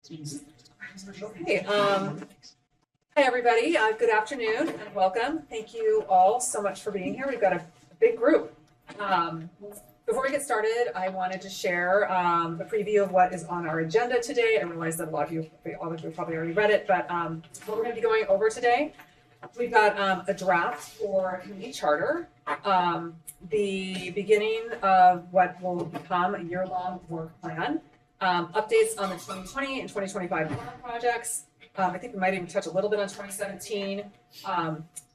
Okay, hi everybody, good afternoon and welcome. Thank you all so much for being here. We've got a big group. Before we get started, I wanted to share a preview of what is on our agenda today. I realize that all of you probably already read it, but what we're going to be going over today, we've got a draft for a community charter, the beginning of what will become a year-long work plan, updates on the 2020 and 2025 projects. I think we might even touch a little bit on 2017.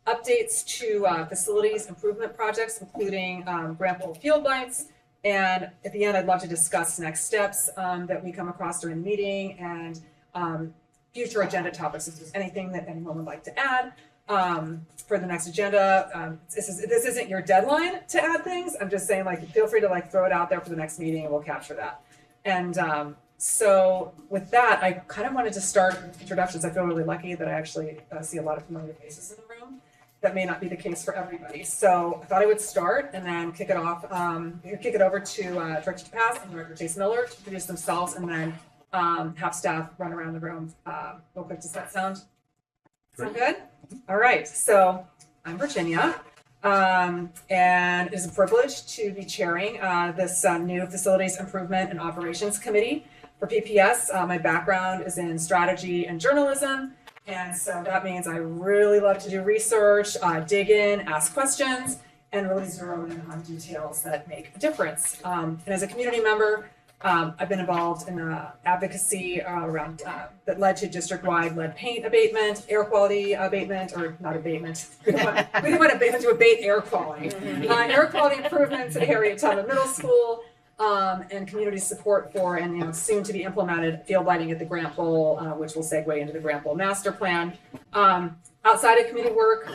Updates to facilities improvement projects, including Granville field lights. And at the end, I'd love to discuss next steps that we come across during the meeting and future agenda topics. If there's anything that anyone would like to add for the next agenda, this isn't your deadline to add things. I'm just saying, like, feel free to throw it out there for the next meeting, and we'll capture that. And so with that, I kind of wanted to start with introductions. I feel really lucky that I actually see a lot of familiar faces in the room. That may not be the case for everybody. So I thought I would start and then kick it off, kick it over to Director DePass and Director Chase Miller to introduce themselves, and then have staff run around the room real quick. Does that sound good? All right, so I'm Virginia. And it is a privilege to be chairing this new Facilities Improvement and Operations Committee for PPS. My background is in strategy and journalism, and so that means I really love to do research, dig in, ask questions, and really zero in on details that make a difference. And as a community member, I've been involved in advocacy around that led to district-wide lead paint abatement, air quality abatement, or not abatement. We didn't want abatement to abate air quality. Air quality improvements at Harriet Tubman Middle School, and community support for and soon to be implemented field lighting at the Grant Bowl, which will segue into the Grant Bowl master plan. Outside of community work,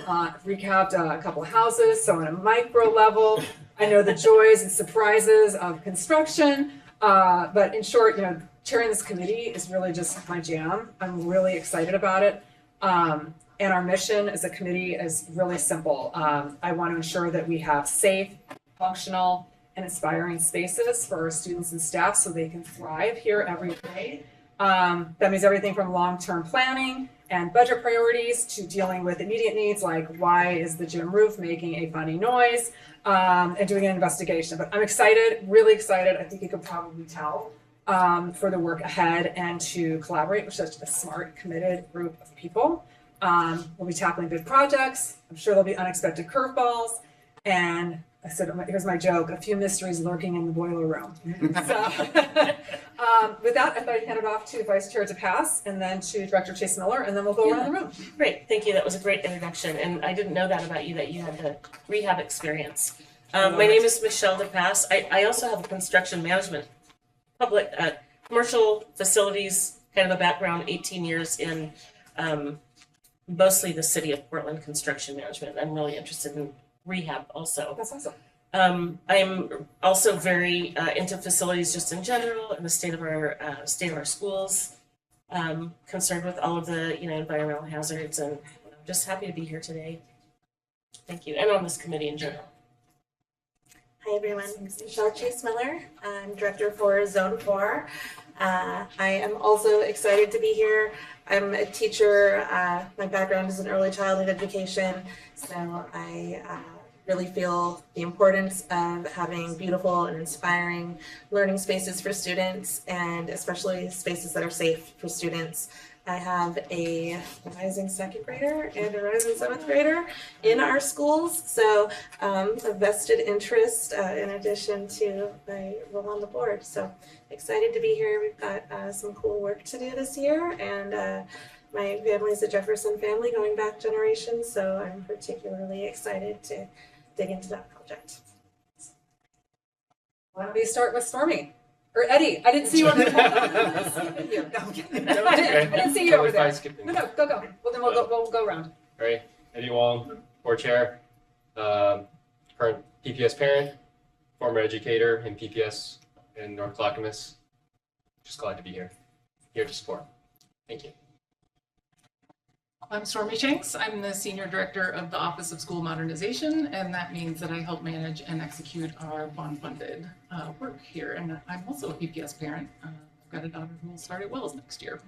recapped a couple of houses, so on a micro level, I know the joys and surprises of construction. But in short, chairing this committee is really just my jam. I'm really excited about it. And our mission as a committee is really simple. I want to ensure that we have safe, functional, and inspiring spaces for our students and staff so they can thrive here every day. That means everything from long-term planning and budget priorities to dealing with immediate needs like why is the gym roof making a funny noise, and doing an investigation. But I'm excited, really excited. I think you could probably tell for the work ahead and to collaborate with such a smart, committed group of people. We'll be tackling big projects. I'm sure there'll be unexpected curveballs. And I said, here's my joke, a few mysteries lurking in the boiler room. So with that, I thought I'd hand it off to Vice Chair DePass and then to Director Chase Miller, and then we'll go around the room. Great, thank you. That was a great introduction. And I didn't know that about you, that you had the rehab experience. My name is Michelle DePass. I also have a construction management, commercial facilities kind of a background, 18 years in mostly the city of Portland construction management. I'm really interested in rehab also. That's awesome. I'm also very into facilities just in general and the state of our schools. Concerned with all of the environmental hazards, and I'm just happy to be here today. Thank you, and on this committee in general. Hi everyone, I'm Michelle Chase Miller. I'm director for Zone 4. I am also excited to be here. I'm a teacher. My background is in early childhood education, so I really feel the importance of having beautiful and inspiring learning spaces for students, and especially spaces that are safe for students. I have a rising second grader and a rising seventh grader in our schools, so a vested interest in addition to my role on the board. So excited to be here. We've got some cool work to do this year, and my family is a Jefferson family going back generations, so I'm particularly excited to dig into that project. Why don't we start with Stormy? Or Eddie, I didn't see you on the phone. I didn't see you over there. No, go. Well, then we'll go around. All right, Eddie Wong, board chair, current PPS parent, former educator in PPS in North Clackamas. Just glad to be here to support. Thank you. I'm Stormy Shanks. I'm the Senior Director of the Office of School Modernization, and that means that I help manage and execute our bond-funded work here. And I'm also a PPS parent. got a daughter who will start at Wells next year.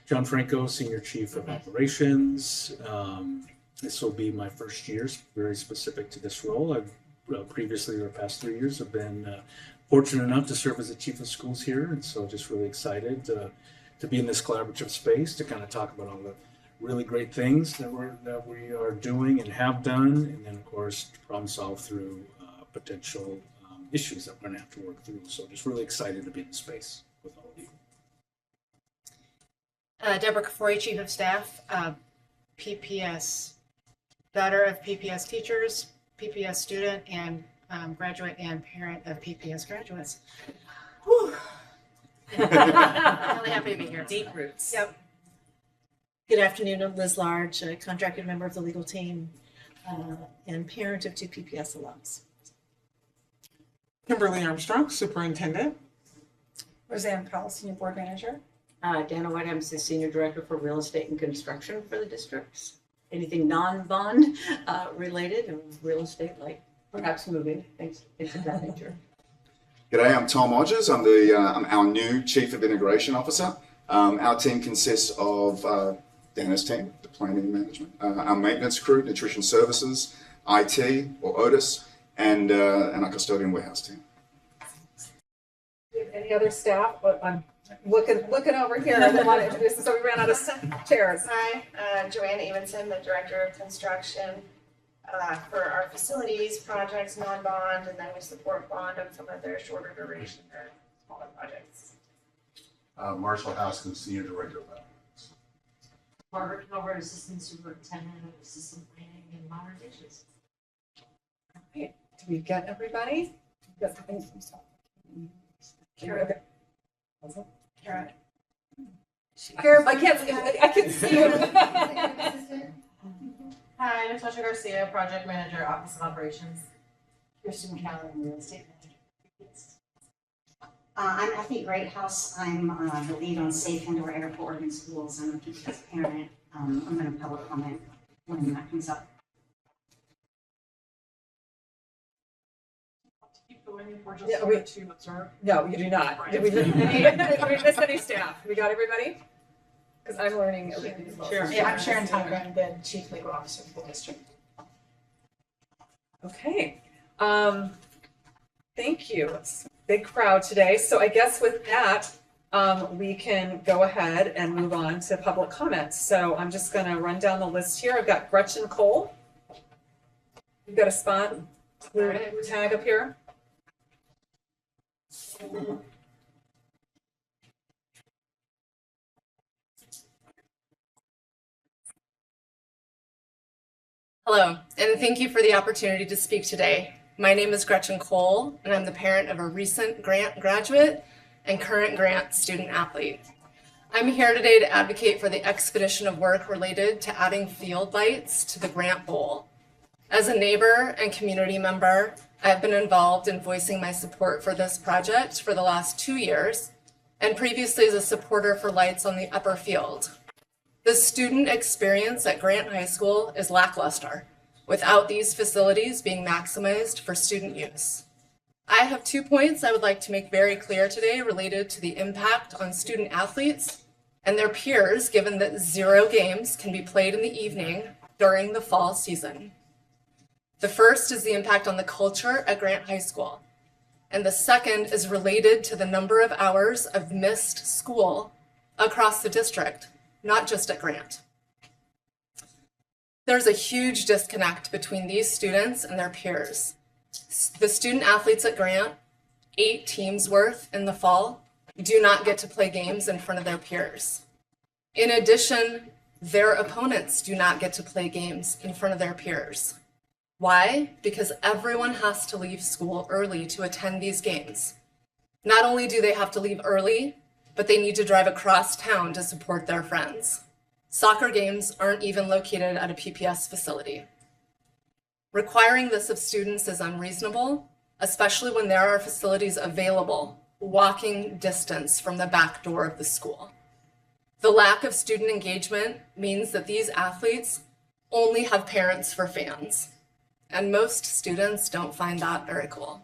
John Franco, Senior Chief of Operations. This will be my first year, very specific to this role. I've previously, the past 3 years, have been fortunate enough to serve as the Chief of Schools here, and so just really excited to be in this collaborative space to kind of talk about all the really great things that we are doing and have done, and then of course problem solve through potential issues that we're going to have to work through. So just really excited to be in the space with all of you. Deborah Kafori, Chief of Staff, PPS, daughter of PPS teachers, PPS student, and graduate and parent of PPS graduates. Whew. I'm really happy to be here. Deep roots. Yep. Good afternoon, I'm Liz Large, a contracted member of the legal team and parent of 2 PPS alums. Kimberly Armstrong, Superintendent. Roseanne Powell, Senior Board Manager. Dana White, I'm the Senior Director for Real Estate and Construction for the districts. Anything non-bond related and real estate, like perhaps moving, things of that nature. G'day, I'm Tom Odgers. I'm our new Chief of Integration Officer. Our team consists of Dana's team, the planning and management, our maintenance crew, nutrition services, IT or Otis, and our custodian warehouse team. Any other staff? But I'm looking over here. I didn't want to introduce them, so we ran out of chairs. Hi, Joanna Evenson, the Director of Construction for our facilities projects, non-bond, and then we support bond on some of their shorter duration or smaller projects. Marshall Haskins, Senior Director of Finance. Margaret Calvert, Assistant Superintendent of Assistant Planning and Modernizations. Did we get everybody? Yes, I think so. Kara. Kara. Kara, I can't see you. Hi, Natasha Garcia, Project Manager, Office of Operations. Kirsten Callan, Real Estate Manager. I'm Effie Greathouse. I'm the lead on Safe Indoor Air for Oregon Schools. I'm a PPS parent. I'm going to public comment when that comes up. Keep going if we're just Yeah, here to observe. No, you do not. Did we miss any staff? We got everybody? Because I'm learning everything as well. Sure. Yeah, I'm Sharon Tucker. I'm the Chief Legal Officer for the district. Okay. Thank you. It's a big crowd today. So I guess with that, we can go ahead and move on to public comments. So I'm just going to run down the list here. I've got Gretchen Cole. You've got a spot, blue tag up here. Hello, and thank you for the opportunity to speak today. My name is Gretchen Cole, and I'm the parent of a recent grant graduate and current grant student athlete. I'm here today to advocate for the expedition of work related to adding field lights to the grant bowl. As a neighbor and community member, I have been involved in voicing my support for this project for the last 2 years, and previously as a supporter for lights on the upper field. The student experience at Grant High School is lackluster, without these facilities being maximized for student use. I have 2 points I would like to make very clear today related to the impact on student athletes and their peers, given that 0 games can be played in the evening during the fall season. The first is the impact on the culture at Grant High School, and the second is related to the number of hours of missed school across the district, not just at Grant. There's a huge disconnect between these students and their peers. The student athletes at Grant, 8 teams worth in the fall, do not get to play games in front of their peers. In addition, their opponents do not get to play games in front of their peers. Why? Because everyone has to leave school early to attend these games. Not only do they have to leave early, but they need to drive across town to support their friends. Soccer games aren't even located at a PPS facility. Requiring this of students is unreasonable, especially when there are facilities available, walking distance from the back door of the school. The lack of student engagement means that these athletes only have parents for fans, and most students don't find that very cool.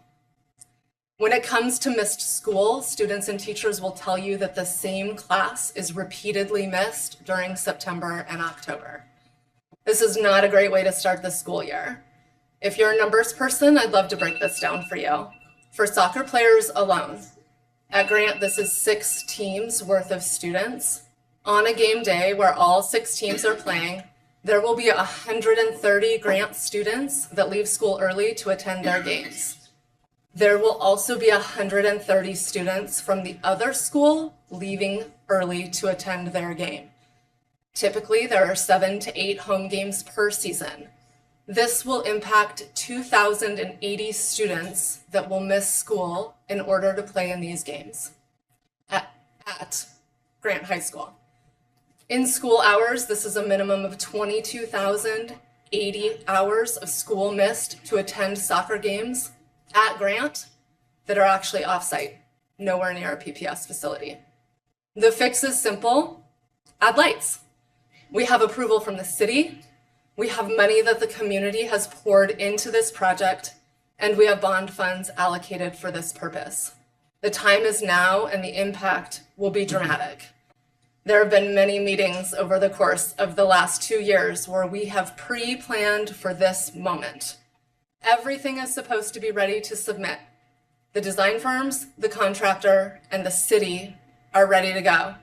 When it comes to missed school, students and teachers will tell you that the same class is repeatedly missed during September and October. This is not a great way to start the school year. If you're a numbers person, I'd love to break this down for you. For soccer players alone, at Grant, this is 6 teams worth of students. On a game day where all 6 teams are playing, there will be 130 Grant students that leave school early to attend their games. There will also be 130 students from the other school leaving early to attend their game. Typically, there are 7 to 8 home games per season. This will impact 2,080 students that will miss school in order to play in these games at Grant High School. In school hours, this is a minimum of 22,080 hours of school missed to attend soccer games at Grant that are actually off-site, nowhere near a PPS facility. The fix is simple: add lights. We have approval from the city, we have money that the community has poured into this project, and we have bond funds allocated for this purpose. The time is now, and the impact will be dramatic. There have been many meetings over the course of the last 2 years where we have pre-planned for this moment. Everything is supposed to be ready to submit. The design firms, the contractor, and the city are ready to go.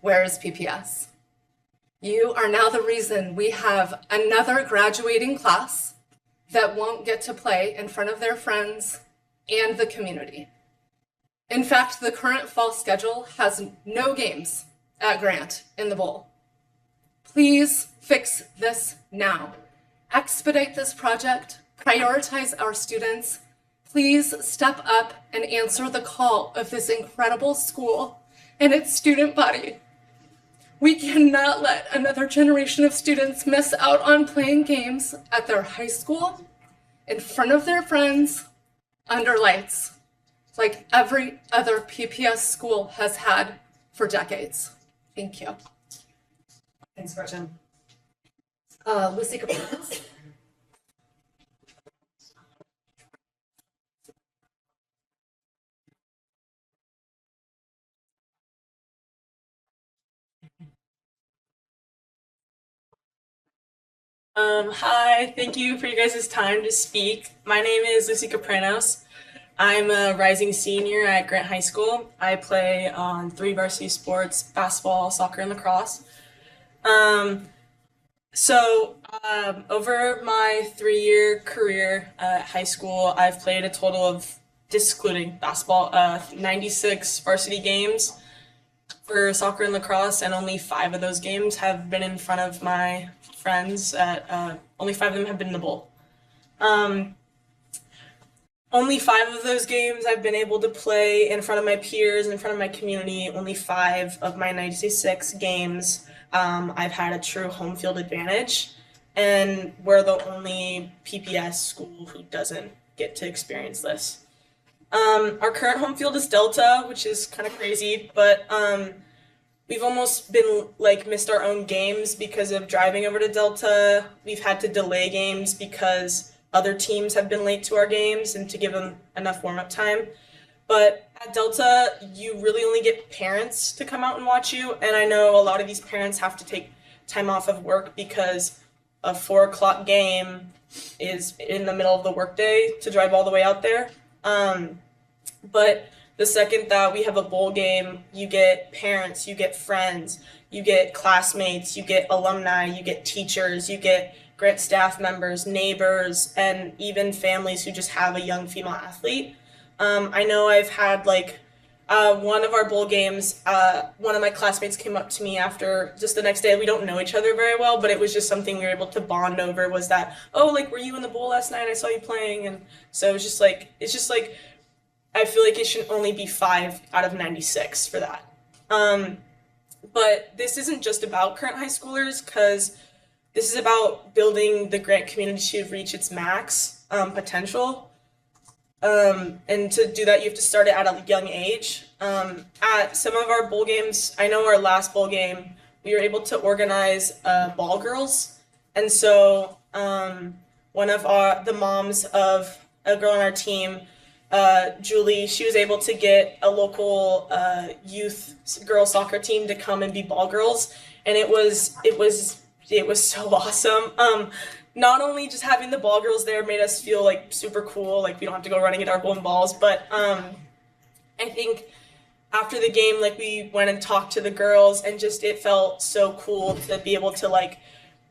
Where is PPS? You are now the reason we have another graduating class that won't get to play in front of their friends and the community. In fact, the current fall schedule has no games at Grant in the bowl. Please fix this now. Expedite this project. Prioritize our students. Please step up and answer the call of this incredible school and its student body. We cannot let another generation of students miss out on playing games at their high school, in front of their friends, under lights, like every other PPS school has had for decades. Thank you. Thanks, Gretchen. Lucy Capriles. Hi, thank you for you guys' time to speak. My name is Lucy Capranos. I'm a rising senior at Grant High School. I play on 3 varsity sports: basketball, soccer, and lacrosse. Over my 3-year career at high school, I've played a total of, excluding basketball, 96 varsity games for soccer and lacrosse, and only 5 of those games have been in front of my friends. Only 5 of them have been in the bowl. Only 5 of those games I've been able to play in front of my peers, in front of my community. Only 5 of my 96 games I've had a true home field advantage, and we're the only PPS school who doesn't get to experience this. Our current home field is Delta, which is kind of crazy, but we've almost been missed our own games because of driving over to Delta. We've had to delay games because other teams have been late to our games and to give them enough warm-up time. But at Delta, you really only get parents to come out and watch you, and I know a lot of these parents have to take time off of work because a 4 o'clock game is in the middle of the workday to drive all the way out there. But the second that we have a bowl game, you get parents, you get friends, you get classmates, you get alumni, you get teachers, you get Grant staff members, neighbors, and even families who just have a young female athlete. I know I've had one of our bowl games, one of my classmates came up to me after just the next day. We don't know each other very well, but it was just something we were able to bond over, was that, oh, were you in the bowl last night? I saw you playing. And so it's just I feel like it should only be 5 out of 96 for that. But this isn't just about current high schoolers, because this is about building the Grant community to reach its max potential. And to do that, you have to start it at a young age. At some of our bowl games, I know our last bowl game, we were able to organize ball girls. And so one of the moms of a girl on our team Julie, she was able to get a local youth girls soccer team to come and be ball girls, and it was so awesome. Not only just having the ball girls there made us feel like super cool, like we don't have to go running at our own balls, but I think after the game, like we went and talked to the girls, and just it felt so cool to be able to like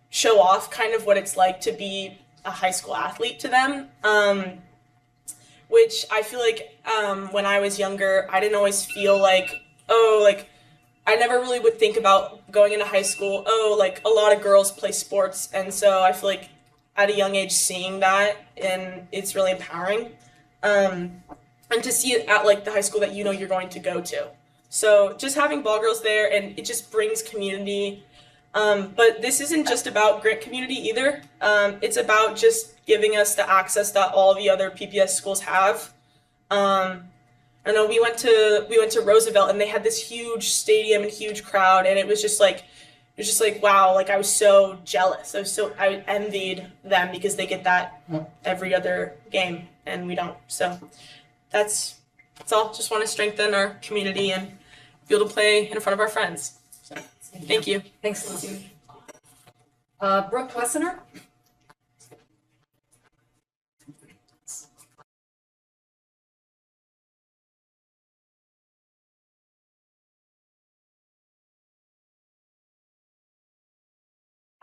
show off kind of what it's like to be a high school athlete to them. Which I feel like when I was younger, I didn't always feel like, oh, like I never really would think about going into high school, oh, like a lot of girls play sports. And so I feel like at a young age seeing that, and it's really empowering. And to see it at like the high school that you know you're going to go to. So just having ball girls there, and it just brings community. But this isn't just about Grant community either. It's about just giving us the access that all the other PPS schools have. I know we went to Roosevelt, and they had this huge stadium and huge crowd, and it was just like wow, like I was so jealous. I envied them because they get that every other game and we don't. So that's all. Just want to strengthen our community and be able to play in front of our friends. So thank you. Thanks, Lucy. Brooke Wessener?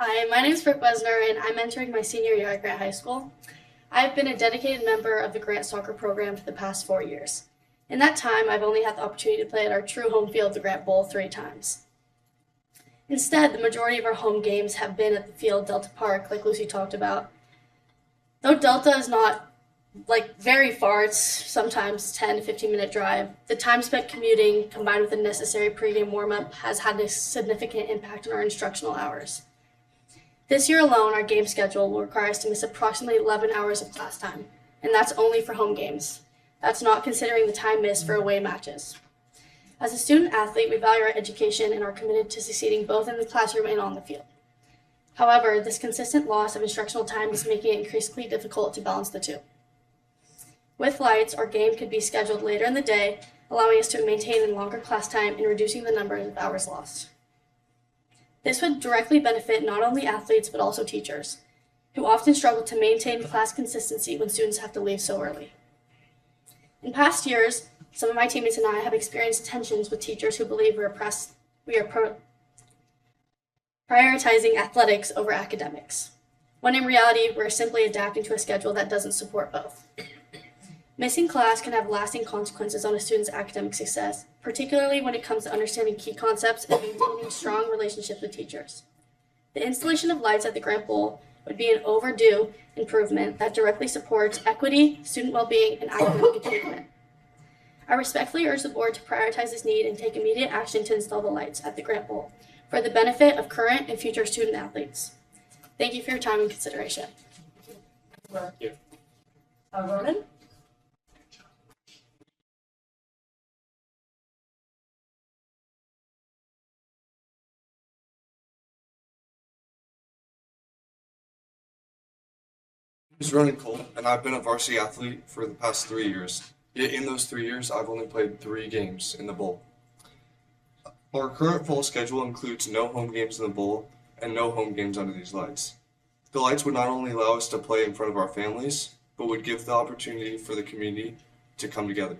Hi, my name is Brooke Wesner, and I'm entering my senior year at Grant High School. I've been a dedicated member of the Grant soccer program for the past 4 years. In that time, I've only had the opportunity to play at our true home field, the Grant Bowl, 3 times. Instead, the majority of our home games have been at the field, Delta Park, like Lucy talked about. Though Delta is not very far, it's sometimes 10 to 15 minute drive, the time spent commuting combined with the necessary pregame warm-up has had a significant impact on our instructional hours. This year alone, our game schedule will require us to miss approximately 11 hours of class time, and that's only for home games. That's not considering the time missed for away matches. As a student athlete, we value our education and are committed to succeeding both in the classroom and on the field. However, this consistent loss of instructional time is making it increasingly difficult to balance the two. With lights, our game could be scheduled later in the day, allowing us to maintain a longer class time and reducing the number of hours lost. This would directly benefit not only athletes but also teachers, who often struggle to maintain class consistency when students have to leave so early. In past years, some of my teammates and I have experienced tensions with teachers who believe we are prioritizing athletics over academics, when in reality we're simply adapting to a schedule that doesn't support both. Missing class can have lasting consequences on a student's academic success, particularly when it comes to understanding key concepts and maintaining strong relationships with teachers. The installation of lights at the Grant Bowl would be an overdue improvement that directly supports equity, student well-being, and academic achievement. I respectfully urge the board to prioritize this need and take immediate action to install the lights at the Grant Bowl for the benefit of current and future student athletes. Thank you for your time and consideration. Thank you. Ronan? My name is Ronan Cole, and I've been a varsity athlete for the past 3 years. Yet in those 3 years, I've only played 3 games in the bowl. Our current fall schedule includes no home games in the bowl and no home games under these lights. The lights would not only allow us to play in front of our families, but would give the opportunity for the community to come together.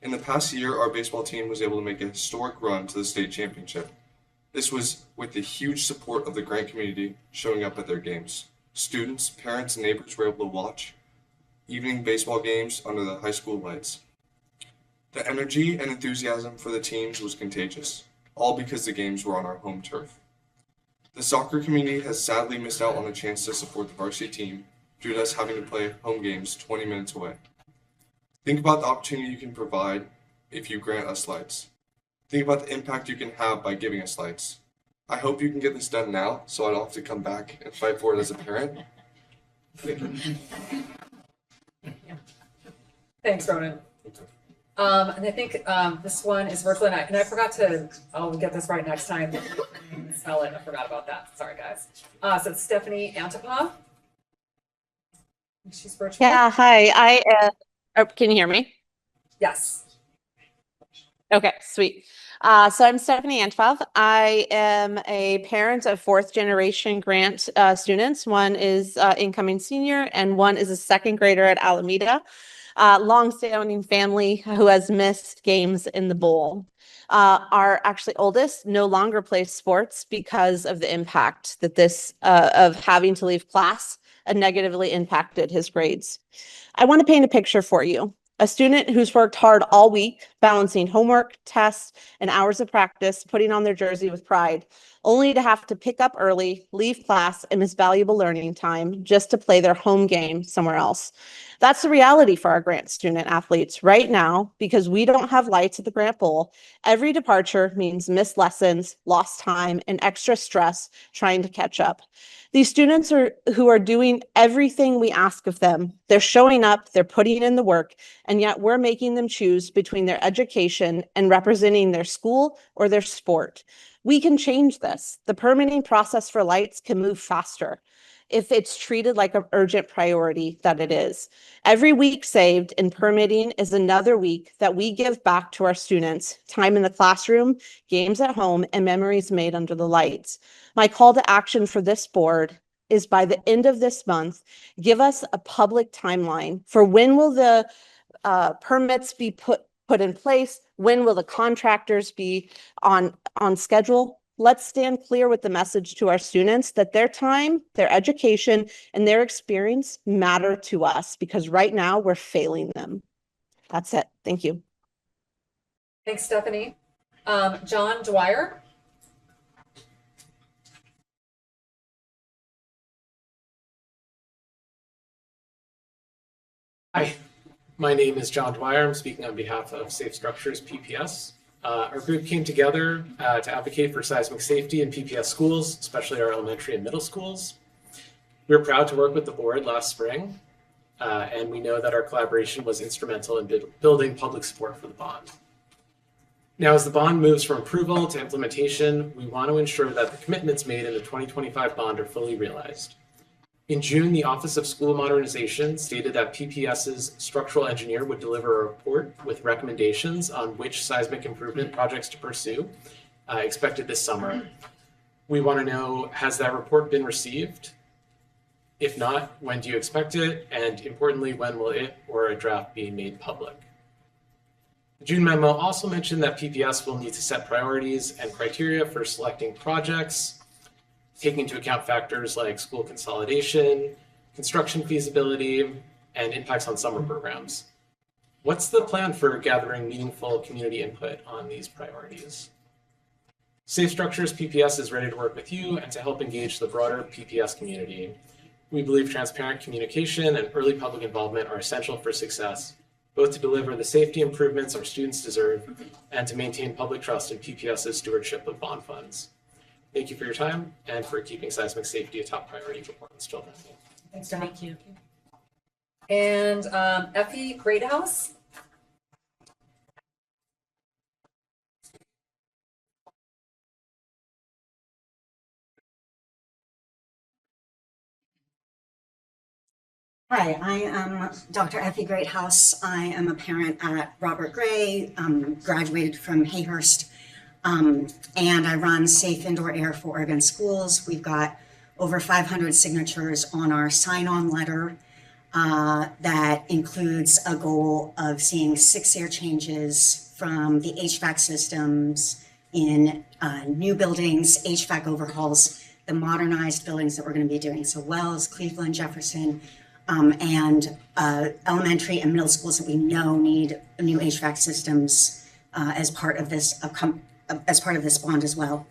In the past year, our baseball team was able to make a historic run to the state championship. This was with the huge support of the Grant community showing up at their games. Students, parents, and neighbors were able to watch evening baseball games under the high school lights. The energy and enthusiasm for the teams was contagious, all because the games were on our home turf. The soccer community has sadly missed out on the chance to support the varsity team due to us having to play home games 20 minutes away. Think about the opportunity you can provide if you grant us lights. Think about the impact you can have by giving us lights. I hope you can get this done now so I don't have to come back and fight for it as a parent. Thank you. Thanks, Ronan. And I think this one is virtual, and I forgot to, I'll get this right next time. Spell it, I forgot about that. Sorry, guys. So it's Stephanie Antipov. She's virtual. Yeah, hi. Oh, can you hear me? Yes. Okay, sweet. So I'm Stephanie Antfov. I am a parent of fourth generation grant students. One is incoming senior and one is a second grader at Alameda. Long-standing family who has missed games in the bowl. Our actually oldest no longer plays sports because of the impact that this of having to leave class negatively impacted his grades. I want to paint a picture for you. A student who's worked hard all week, balancing homework, tests, and hours of practice, putting on their jersey with pride, only to have to pick up early, leave class, and miss valuable learning time just to play their home game somewhere else. That's the reality for our grant student athletes right now, because we don't have lights at the Grant Bowl. Every departure means missed lessons, lost time, and extra stress trying to catch up. These students who are doing everything we ask of them. They're showing up, they're putting in the work, and yet we're making them choose between their education and representing their school or their sport. We can change this. The permitting process for lights can move faster if it's treated like an urgent priority that it is. Every week saved in permitting is another week that we give back to our students, time in the classroom, games at home, and memories made under the lights. My call to action for this board is by the end of this month, give us a public timeline for when will the permits be put in place, when will the contractors be on schedule. Let's stand clear with the message to our students that their time, their education, and their experience matter to us, because right now we're failing them. That's it. Thank you. Thanks, Stephanie. John Dwyer. Hi, my name is John Dwyer. I'm speaking on behalf of Safe Structures PPS. Our group came together to advocate for seismic safety in PPS schools, especially our elementary and middle schools. We were proud to work with the board last spring, and we know that our collaboration was instrumental in building public support for the bond. Now, as the bond moves from approval to implementation, we want to ensure that the commitments made in the 2025 bond are fully realized. In June, the Office of School Modernization stated that PPS's structural engineer would deliver a report with recommendations on which seismic improvement projects to pursue, expected this summer. We want to know, has that report been received? If not, when do you expect it? And importantly, when will it or a draft be made public? The June memo also mentioned that PPS will need to set priorities and criteria for selecting projects, taking into account factors like school consolidation, construction feasibility, and impacts on summer programs. What's the plan for gathering meaningful community input on these priorities? Safe Structures PPS is ready to work with you and to help engage the broader PPS community. We believe transparent communication and early public involvement are essential for success, both to deliver the safety improvements our students deserve and to maintain public trust in PPS's stewardship of bond funds. Thank you for your time and for keeping seismic safety a top priority for Portland's children. Thanks, John. Thank you. And Effie Greathouse. Hi, I am Dr. Effie Greathouse. I am a parent at Robert Gray, graduated from Hayhurst, and I run Safe Indoor Air for Oregon Schools. We've got over 500 signatures on our sign-on letter that includes a goal of seeing 6 air changes from the HVAC systems in new buildings, HVAC overhauls, the modernized buildings that we're going to be doing. So Wells, Cleveland, Jefferson, and elementary and middle schools that we know need new HVAC systems as part of this bond as well.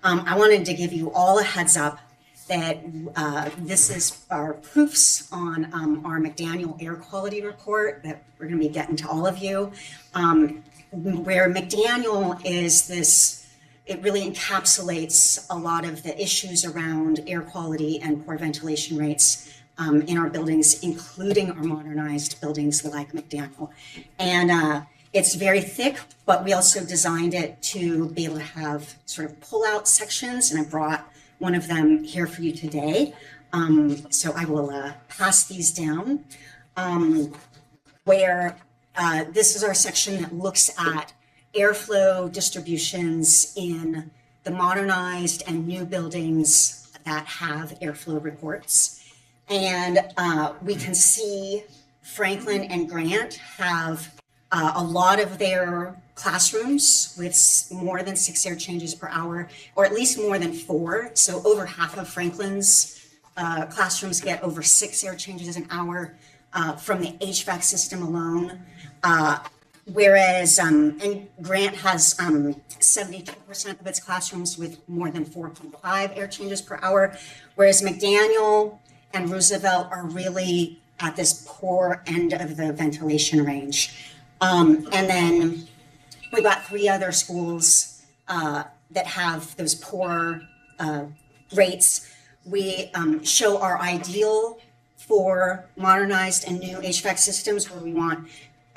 I wanted to give you all a heads up that this is our proofs on our McDaniel air quality report that we're going to be getting to all of you. Where McDaniel is this, it really encapsulates a lot of the issues around air quality and poor ventilation rates in our buildings, including our modernized buildings like McDaniel. And it's very thick, but we also designed it to be able to have sort of pull-out sections, and I brought one of them here for you today. So I will pass these down. where this is our section that looks at airflow distributions in the modernized and new buildings that have airflow reports. And we can see Franklin and Grant have a lot of their classrooms with more than 6 air changes per hour, or at least more than 4. So over half of Franklin's classrooms get over 6 air changes an hour from the HVAC system alone. Whereas, and Grant has 72% of its classrooms with more than 4.5 air changes per hour, whereas McDaniel and Roosevelt are really at this poor end of the ventilation range. And then we've got 3 other schools that have those poor rates. We show our ideal for modernized and new HVAC systems, where we want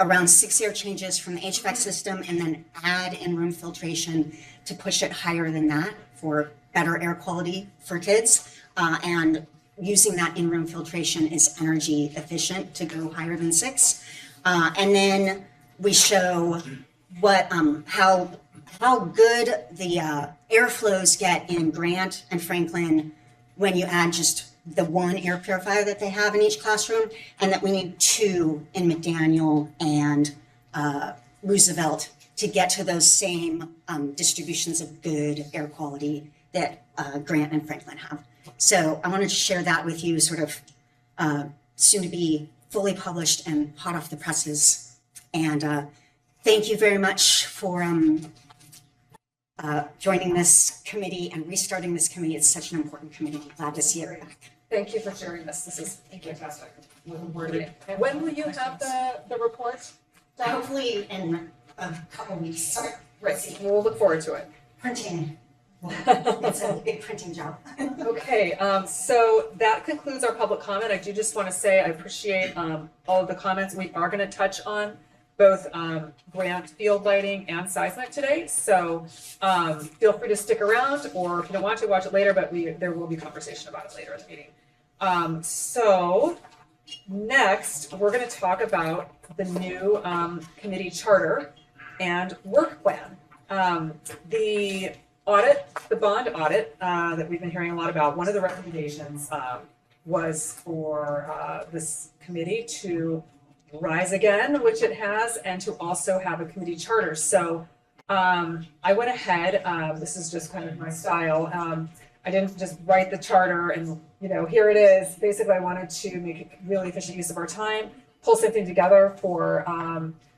around 6 air changes from the HVAC system and then add in-room filtration to push it higher than that for better air quality for kids. And using that in-room filtration is energy efficient to go higher than 6. And then we show what how good the airflows get in Grant and Franklin when you add just the 1 air purifier that they have in each classroom, and that we need 2 in McDaniel and Roosevelt to get to those same distributions of good air quality that Grant and Franklin have. So I wanted to share that with you, sort of soon to be fully published and hot off the presses. And thank you very much for joining this committee and restarting this committee. It's such an important committee. I'm glad to see it back. Thank you for sharing this. This is fantastic. When will you have the report? Hopefully in a couple weeks. Okay, great. We'll look forward to it. Printing. It's a big printing job. Okay, so that concludes our public comment. I do just want to say I appreciate all of the comments. We are going to touch on both Grant field lighting and seismic today. So feel free to stick around, or if you don't want to, watch it later, but there will be conversation about it later in the meeting. So next, we're going to talk about the new committee charter and work plan. The bond audit that we've been hearing a lot about, one of the recommendations was for this committee to rise again, which it has, and to also have a committee charter. So I went ahead, this is just kind of my style. I didn't just write the charter and, here it is. Basically, I wanted to make a really efficient use of our time, pull something together for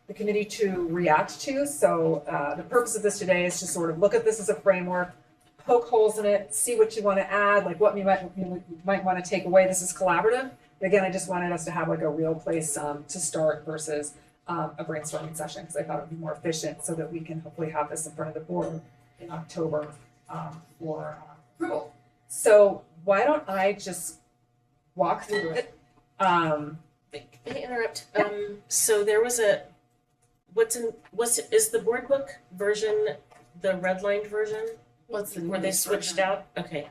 the committee to react to. So the purpose of this today is to sort of look at this as a framework, poke holes in it, see what you want to add, like what you might want to take away. This is collaborative. Again, I just wanted us to have like a real place to start versus a brainstorming session, because I thought it would be more efficient so that we can hopefully have this in front of the board in October for approval. So why don't I just walk through it? May I interrupt? So there was is the board book version the redlined version? What's the where they switched out? Okay.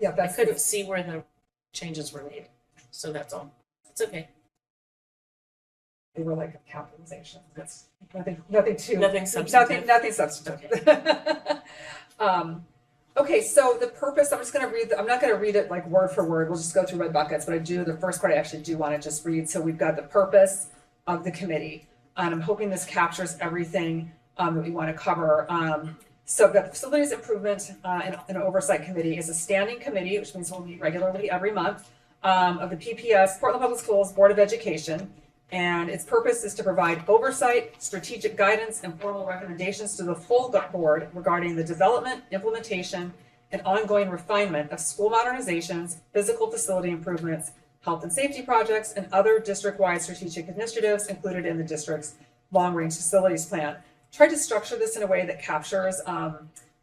Yeah, I couldn't see where the changes were made, so that's all. It's okay. They were like capitalization. That's nothing substantive. Nothing substantive. Okay, so the purpose, I'm just going to read, I'm not going to read it like word for word. We'll just go through red buckets, but the first part I actually do want to just read. So we've got the purpose of the committee, and I'm hoping this captures everything that we want to cover. So the Facilities Improvement and Oversight Committee is a standing committee, which means we'll meet regularly every month, of the PPS, Portland Public Schools Board of Education. And its purpose is to provide oversight, strategic guidance, and formal recommendations to the full board regarding the development, implementation, and ongoing refinement of school modernizations, physical facility improvements, health and safety projects, and other district-wide strategic initiatives included in the district's long-range facilities plan. Tried to structure this in a way that captures,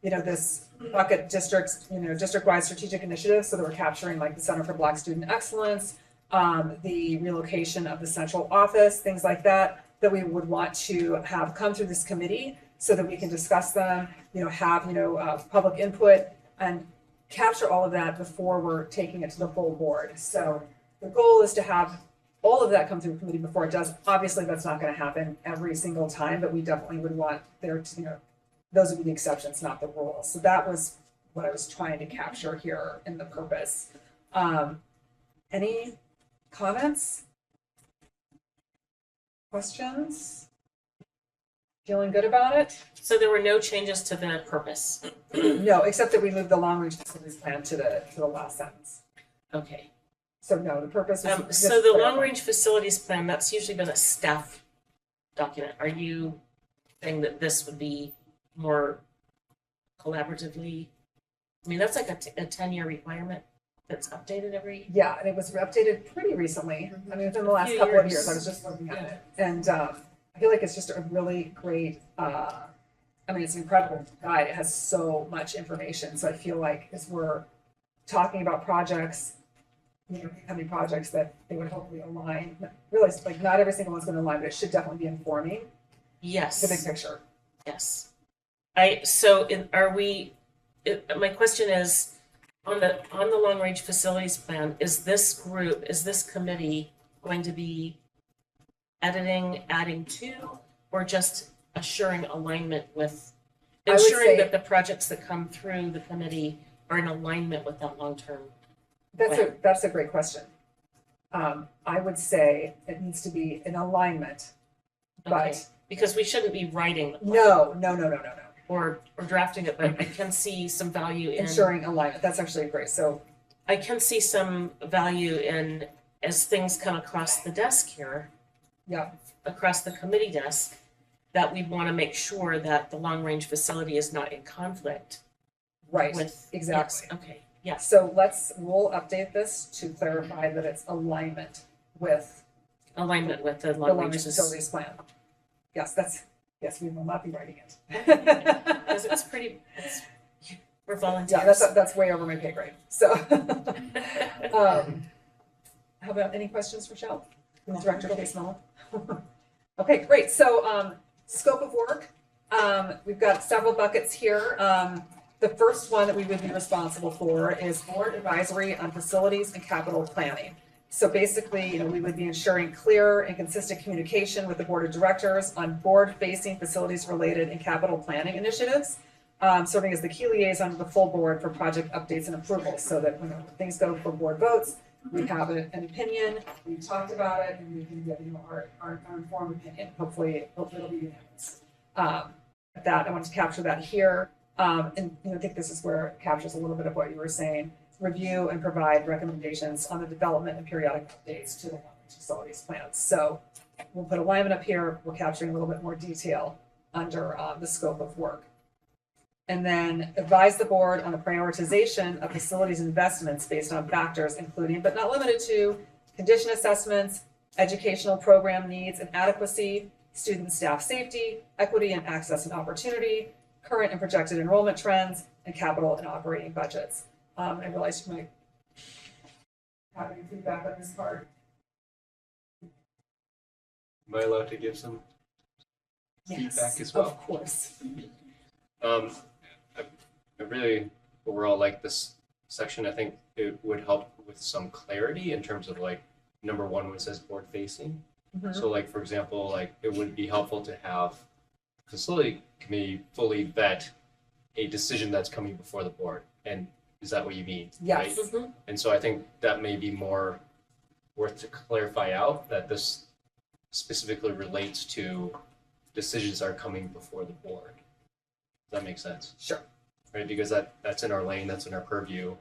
this bucket districts, district-wide strategic initiatives, so that we're capturing like the Center for Black Student Excellence, the relocation of the central office, things like that, that we would want to have come through this committee so that we can discuss them, have, public input and capture all of that before we're taking it to the full board. So the goal is to have all of that come through committee before it does. Obviously, that's not going to happen every single time, but we definitely would want there to, those would be the exceptions, not the rules. So that was what I was trying to capture here in the purpose. Any comments? Questions? Feeling good about it? So there were no changes to the purpose. No, except that we moved the long range facilities plan to the last sentence. Okay. So no, the purpose was. So the long range facilities plan, that's usually been a staff document. Are you saying that this would be more collaboratively? I mean, that's like a 10-year requirement that's updated every. Yeah, and it was updated pretty recently. I mean, within the last couple of years, I was just looking at it. And I feel like it's just a really great, I mean, it's an incredible guide. It has so much information. So I feel like as we're talking about projects, becoming projects that they would hopefully align, realize like not every single one's going to align, but it should definitely be informing. Yes. The big picture. Yes. My question is, on the long range facilities plan, is this committee going to be editing, adding to, or just assuring alignment with, ensuring that the projects that come through the committee are in alignment with that long-term plan? That's a great question. I would say it needs to be in alignment, but because we shouldn't be writing the plan. No. Or drafting it, but I can see some value in ensuring alignment. That's actually great. So I can see some value in, as things come across the desk here, across the committee desk, that we want to make sure that the long range facility is not in conflict. Right. With exactly. Yes, okay. Yeah. So we'll update this to clarify that it's alignment with the long range facilities plan. Yes, we will not be writing it. Because we're volunteers. Yeah, that's way over my pay grade. So, how about any questions for Shell? Director Case Miller? Okay, great. So, scope of work. We've got several buckets here. The first one that we would be responsible for is board advisory on facilities and capital planning. So basically, we would be ensuring clear and consistent communication with the board of directors on board-facing facilities-related and capital planning initiatives, serving as the key liaison to the full board for project updates and approvals, so that when things go for board votes, we have an opinion, we've talked about it, and we can get our informed opinion. Hopefully it'll be unanimous. I want to capture that here, and I think this is where it captures a little bit of what you were saying. Review and provide recommendations on the development and periodic updates to the facilities plans. So we'll put alignment up here. We're capturing a little bit more detail under the scope of work. And then advise the board on the prioritization of facilities investments based on factors including, but not limited to, condition assessments, educational program needs and adequacy, student staff safety, equity and access and opportunity, current and projected enrollment trends, and capital and operating budgets. I realize you might have any feedback on this part. Am I allowed to give some feedback as well? Of course. I really overall like this section. I think it would help with some clarity in terms of number one, when it says board facing. Mm-hmm. So for example, it would be helpful to have facility committee fully vet a decision that's coming before the board. And is that what you mean? Yes. Right? Mm-hmm. And so I think that may be more worth to clarify out that this specifically relates to decisions that are coming before the board. Does that make sense? Sure. Right, because that's in our lane, that's in our purview,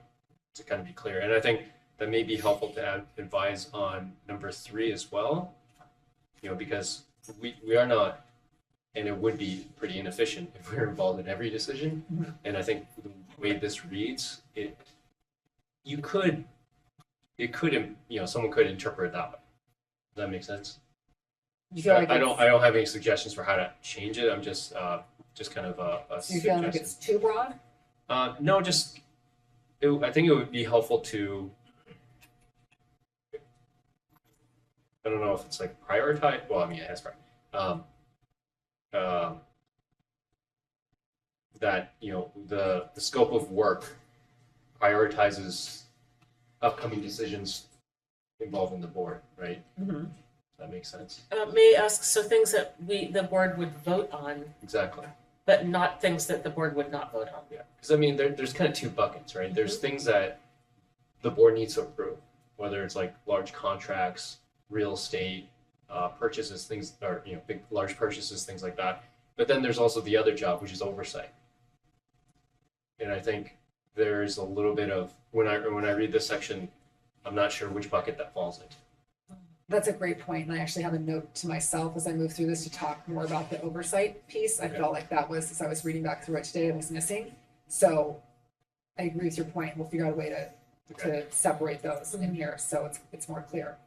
to kind of be clear. And I think that may be helpful to advise on number 3 as well, because we are not, and it would be pretty inefficient if we were involved in every decision. Mm-hmm. And I think the way this reads, someone could interpret it that way. Does that make sense? You feel like I don't have any suggestions for how to change it. I'm just kind of a Do you feel like it's too broad? No, I think it would be helpful to, I don't know if it's prioritize. Well, I mean, it has that the scope of work prioritizes upcoming decisions involving the board, right? Mhm. That makes sense. May I ask, so things that the board would vote on, Exactly. but not things that the board would not vote on? Yeah, because I mean, there's kind of two buckets, right? There's things that the board needs to approve, whether it's like large contracts, real estate, purchases, things, or big, large purchases, things like that. But then there's also the other job, which is oversight. And I think there's a little bit of when I read this section, I'm not sure which bucket that falls into. That's a great point, and I actually have a note to myself as I move through this to talk more about the oversight piece. I felt like that was, as I was reading back through it today, it was missing. So I agree with your point. We'll figure out a way to separate those in here so it's more clear.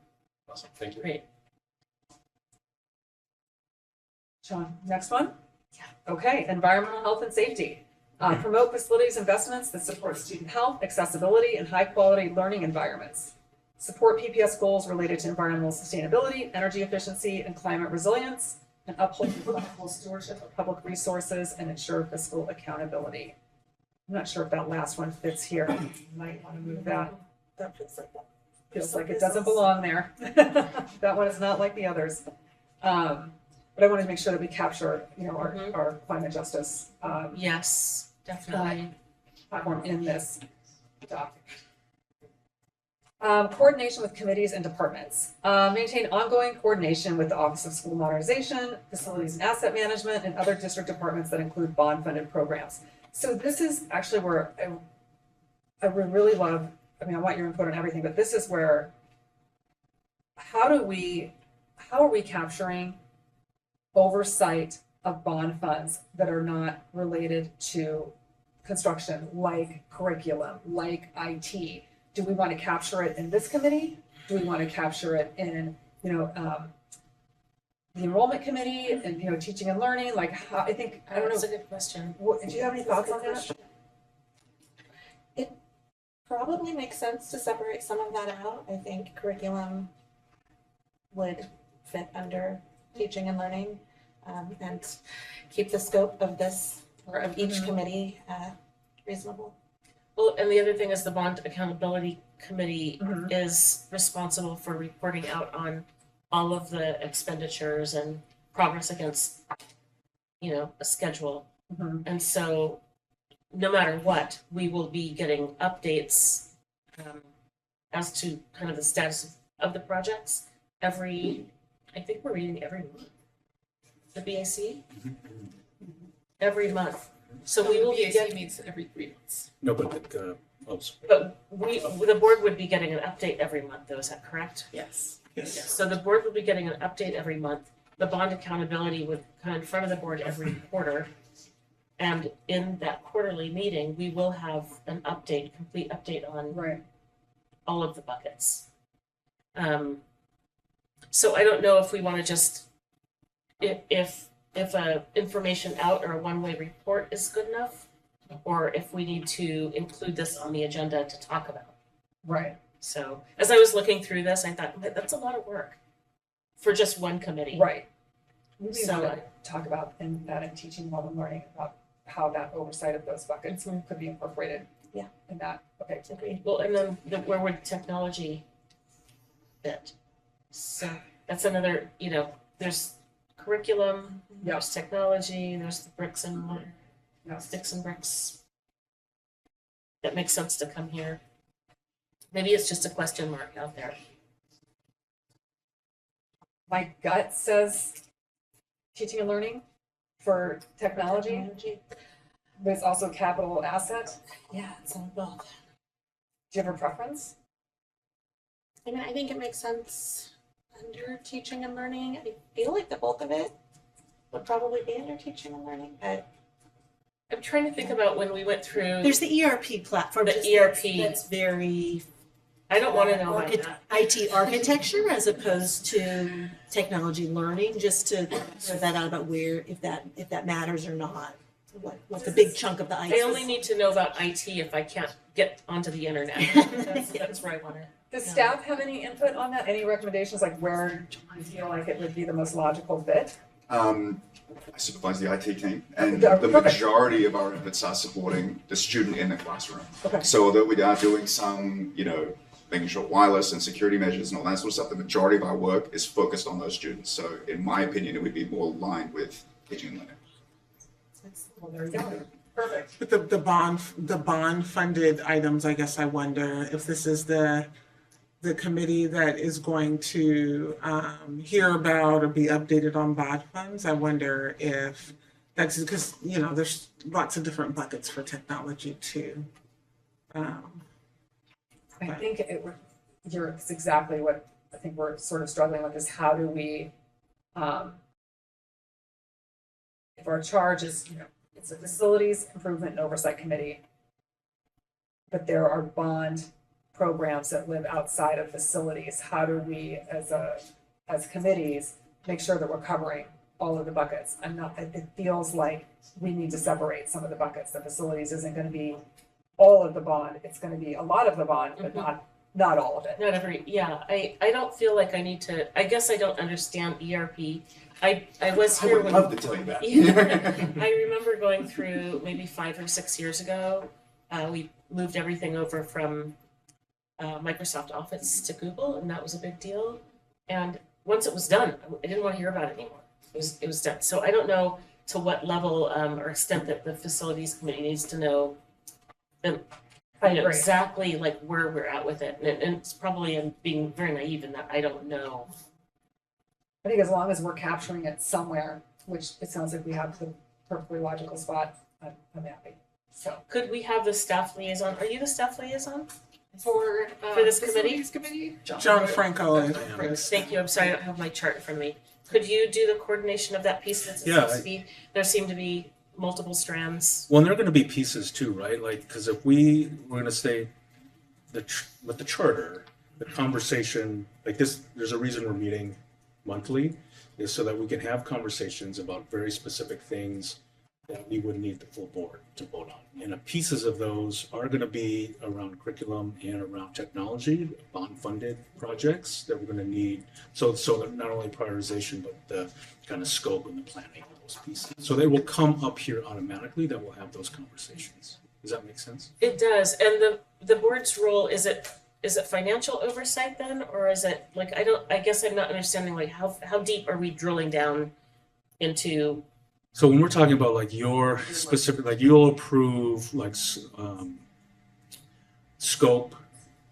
Awesome, thank you. Great. Sean, next one? Yeah. Okay, environmental health and safety. Promote facilities investments that support student health, accessibility, and high-quality learning environments. Support PPS goals related to environmental sustainability, energy efficiency, and climate resilience, and uphold responsible stewardship of public resources and ensure fiscal accountability. I'm not sure if that last one fits here. You might want to move that. That feels like that. Feels like it doesn't belong there. That one is not like the others. But I wanted to make sure that we capture, our climate justice Yes, definitely. platform in this document. Coordination with committees and departments. Maintain ongoing coordination with the Office of School Modernization, Facilities and Asset Management, and other district departments that include bond-funded programs. So this is actually where I would really love, I want your input on everything, but this is where, how are we capturing oversight of bond funds that are not related to construction, like curriculum, like IT? Do we want to capture it in this committee? Do we want to capture it in, the enrollment committee and, teaching and learning? Like, how, I don't know. That's a good question. Do you have any thoughts on that? It probably makes sense to separate some of that out. I think curriculum would fit under teaching and learning, and keep the scope of this or of each committee reasonable. Well, and the other thing is the Bond Accountability Committee is responsible for reporting out on all of the expenditures and progress against, a schedule. And so no matter what, we will be getting updates as to kind of the status of the projects I think we're reading every month. The BAC? Every month. So we will be getting meets every 3 months. No, but But the board would be getting an update every month, though, is that correct? Yes. Yes. So the board would be getting an update every month. The bond accountability would come in front of the board every quarter. And in that quarterly meeting, we will have an complete update on all of the buckets. So I don't know if we want to just, if a information out or a one-way report is good enough, or if we need to include this on the agenda to talk about. Right. So as I was looking through this, I thought, that's a lot of work for just one committee. Right. We need So to talk about in teaching while we're learning about how that oversight of those buckets could be incorporated. Yeah. In that. Okay. Agreed. Well, and then where would technology fit? So that's another, there's curriculum, there's technology, there's the bricks and mortar, sticks and bricks. That makes sense to come here. Maybe it's just a question mark out there. My gut says teaching and learning for technology. But it's also capital asset. Yeah, it's on both. Do you have a preference? I think it makes sense under teaching and learning. I feel like the bulk of it would probably be under teaching and learning, but I'm trying to think about when we went through. There's the ERP platform. The just ERP. That's very. I don't want to know about that. IT architecture as opposed to technology learning, just to throw that out about if that matters or not. What's the big chunk of the IT? I only need to know about IT if I can't get onto the internet. That's where I want to. Does staff have any input on that? Any recommendations, like where you feel like it would be the most logical fit? I supervise the IT team, and the majority of our efforts are supporting the student in the classroom. Okay. So although we are doing some, making sure wireless and security measures and all that sort of stuff, the majority of our work is focused on those students. So in my opinion, it would be more aligned with teaching and learning. Well, there you go. Perfect. But the bond funded items, I guess I wonder if this is the committee that is going to hear about or be updated on bond funds. I wonder if that's because, you know, there's lots of different buckets for technology too. I think it's exactly what I think we're sort of struggling with is how do we, if our charge is, you know, it's a facilities improvement and oversight committee, but there are bond programs that live outside of facilities. How do we, as committees, make sure that we're covering all of the buckets? It feels like we need to separate some of the buckets. The facilities isn't going to be all of the bond. It's going to be a lot of the bond, but not all of it. Not every, yeah, I don't feel like I need to, I guess I don't understand ERP. I was here when. I would love to tell you that. I remember going through maybe 5 or 6 years ago, we moved everything over from Microsoft Office to Google, and that was a big deal. And once it was done, I didn't want to hear about it anymore. It was done. So I don't know to what level or extent that the facilities committee needs to know exactly like where we're at with it. And it's probably in being very naive in that I don't know. I think as long as we're capturing it somewhere, which it sounds like we have the perfectly logical spot, I'm happy. So could we have the staff liaison? Are you the staff liaison for this committee? John Franco is. Thank you. I'm sorry, I don't have my chart in front of me. Could you do the coordination of that piece? There seem to be multiple strands. Well, and there are going to be pieces too, right? Like, because if we're going to stay with the charter, the conversation like this, there's a reason we're meeting monthly, is so that we can have conversations about very specific things that we would need the full board to vote on. And the pieces of those are going to be around curriculum and around technology, bond-funded projects that we're going to need. So that not only prioritization, but the kind of scope and the planning of those pieces. So they will come up here automatically, that we'll have those conversations. Does that make sense? It does. And the board's role, is it financial oversight then, or is it like, I guess I'm not understanding like how deep are we drilling down into? So when we're talking about like your specific, like you'll approve like scope,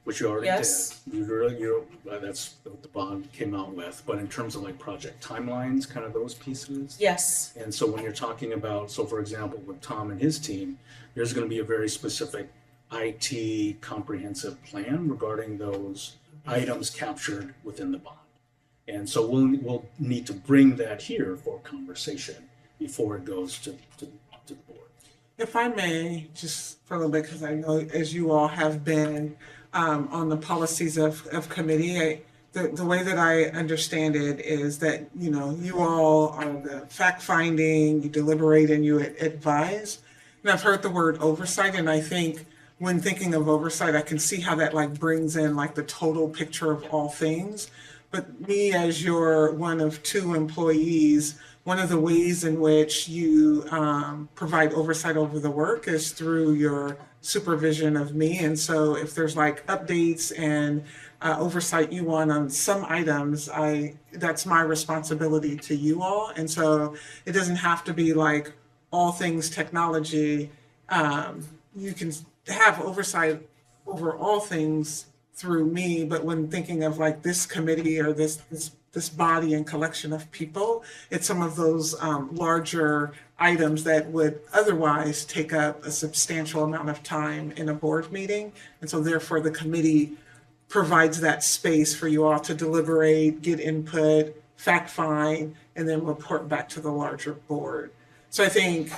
which you already did. That's what the bond came out with. But in terms of like project timelines, kind of those pieces. Yes. And so when you're talking about, so for example, with Tom and his team, there's going to be a very specific IT comprehensive plan regarding those items captured within the bond. And so we'll need to bring that here for conversation before it goes to the board. If I may, just for a little bit, because I know as you all have been on the policies of committee, the way that I understand it is that, you know, you all are the fact finding, you deliberate and you advise. And I've heard the word oversight, and I think when thinking of oversight, I can see how that like brings in like the total picture of all things. But me as your one of 2 employees, one of the ways in which you provide oversight over the work is through your supervision of me. And so if there's like updates and oversight you want on some items, that's my responsibility to you all. And so it doesn't have to be like all things technology. You can have oversight over all things through me, but when thinking of like this committee or this body and collection of people, it's some of those larger items that would otherwise take up a substantial amount of time in a board meeting. And so therefore the committee provides that space for you all to deliberate, get input, fact find, and then report back to the larger board. So I think